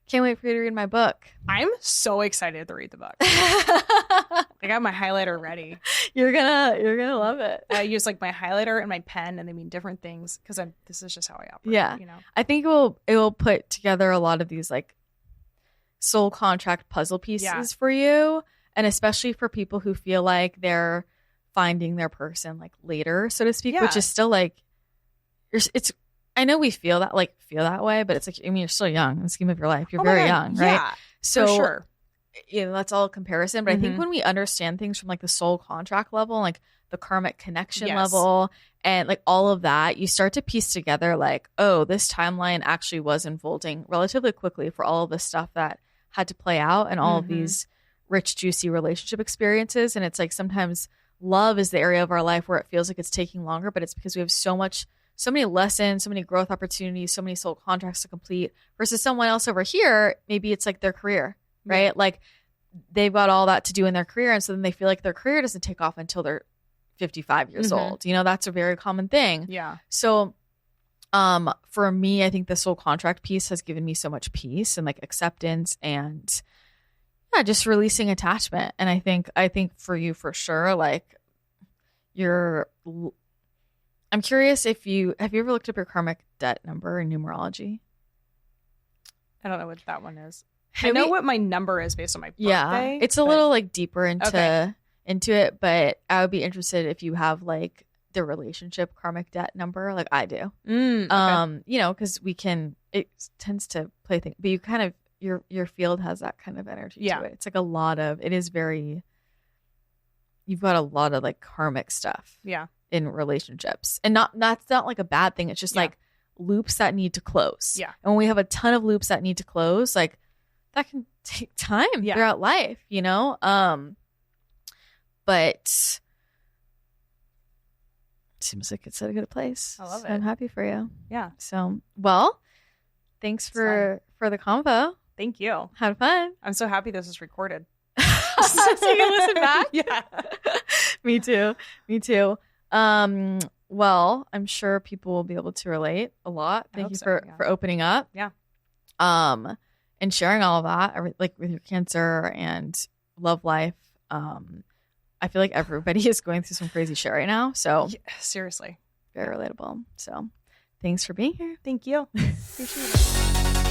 [SPEAKER 2] Can't wait for you to read my book.
[SPEAKER 1] I'm so excited to read the book. I got my highlighter ready.
[SPEAKER 2] You're gonna love it.
[SPEAKER 1] I use like my highlighter and my pen, and they mean different things because this is just how I operate.
[SPEAKER 2] Yeah,
[SPEAKER 1] you know.
[SPEAKER 2] I think it will put together a lot of these like soul contract puzzle pieces for you, and especially for people who feel like they're finding their person like later, so to speak, which is still like it's. I know we feel that way, but it's like, I mean, you're still young in the scheme of your life. You're very young, right?
[SPEAKER 1] Yeah,
[SPEAKER 2] so
[SPEAKER 1] for sure.
[SPEAKER 2] You know, that's all a comparison. But I think when we understand things from like the soul contract level, like the karmic connection level, and like all of that, you start to piece together like, oh, this timeline actually was unfolding relatively quickly for all of the stuff that had to play out and all of these rich, juicy relationship experiences. And it's like sometimes love is the area of our life where it feels like it's taking longer, but it's because we have so many lessons, so many growth opportunities, so many soul contracts to complete versus someone else over here. Maybe it's like their career, right? Yeah. Like they've got all that to do in their career. And so then they feel like their career doesn't take off until they're 55 years old. You know, that's a very common thing.
[SPEAKER 1] Yeah.
[SPEAKER 2] So for me, I think the soul contract piece has given me so much peace and like acceptance and just releasing attachment. And I think for you for sure, like I'm curious have you ever looked up your karmic debt number in numerology?
[SPEAKER 1] I don't know what that one is. I know what my number is based on my birthday.
[SPEAKER 2] Yeah, it's a little like deeper into it, but I would be interested if you have like the relationship karmic debt number, like I do. Okay. You know, because it tends to play things, but you kind of your field has that kind of energy to it. It's like you've got a lot of like karmic stuff.
[SPEAKER 1] Yeah.
[SPEAKER 2] In relationships, and that's not like a bad thing. It's just like loops that need to close.
[SPEAKER 1] Yeah.
[SPEAKER 2] And when we have a ton of loops that need to close, like that can take time throughout life, you know? But seems like it's at a good place.
[SPEAKER 1] I love it.
[SPEAKER 2] I'm happy for you.
[SPEAKER 1] Yeah.
[SPEAKER 2] So, well, thanks for the convo.
[SPEAKER 1] Thank you.
[SPEAKER 2] Had fun.
[SPEAKER 1] I'm so happy this is recorded.
[SPEAKER 2] So you can listen back?
[SPEAKER 1] Yeah.
[SPEAKER 2] Me too. Well, I'm sure people will be able to relate a lot. Thank you for opening up.
[SPEAKER 1] Yeah.
[SPEAKER 2] And sharing all of that, like with your cancer and love life. I feel like everybody is going through some crazy shit right now. So
[SPEAKER 1] seriously,
[SPEAKER 2] very relatable. So Thanks for being here.
[SPEAKER 1] Thank you. Appreciate it.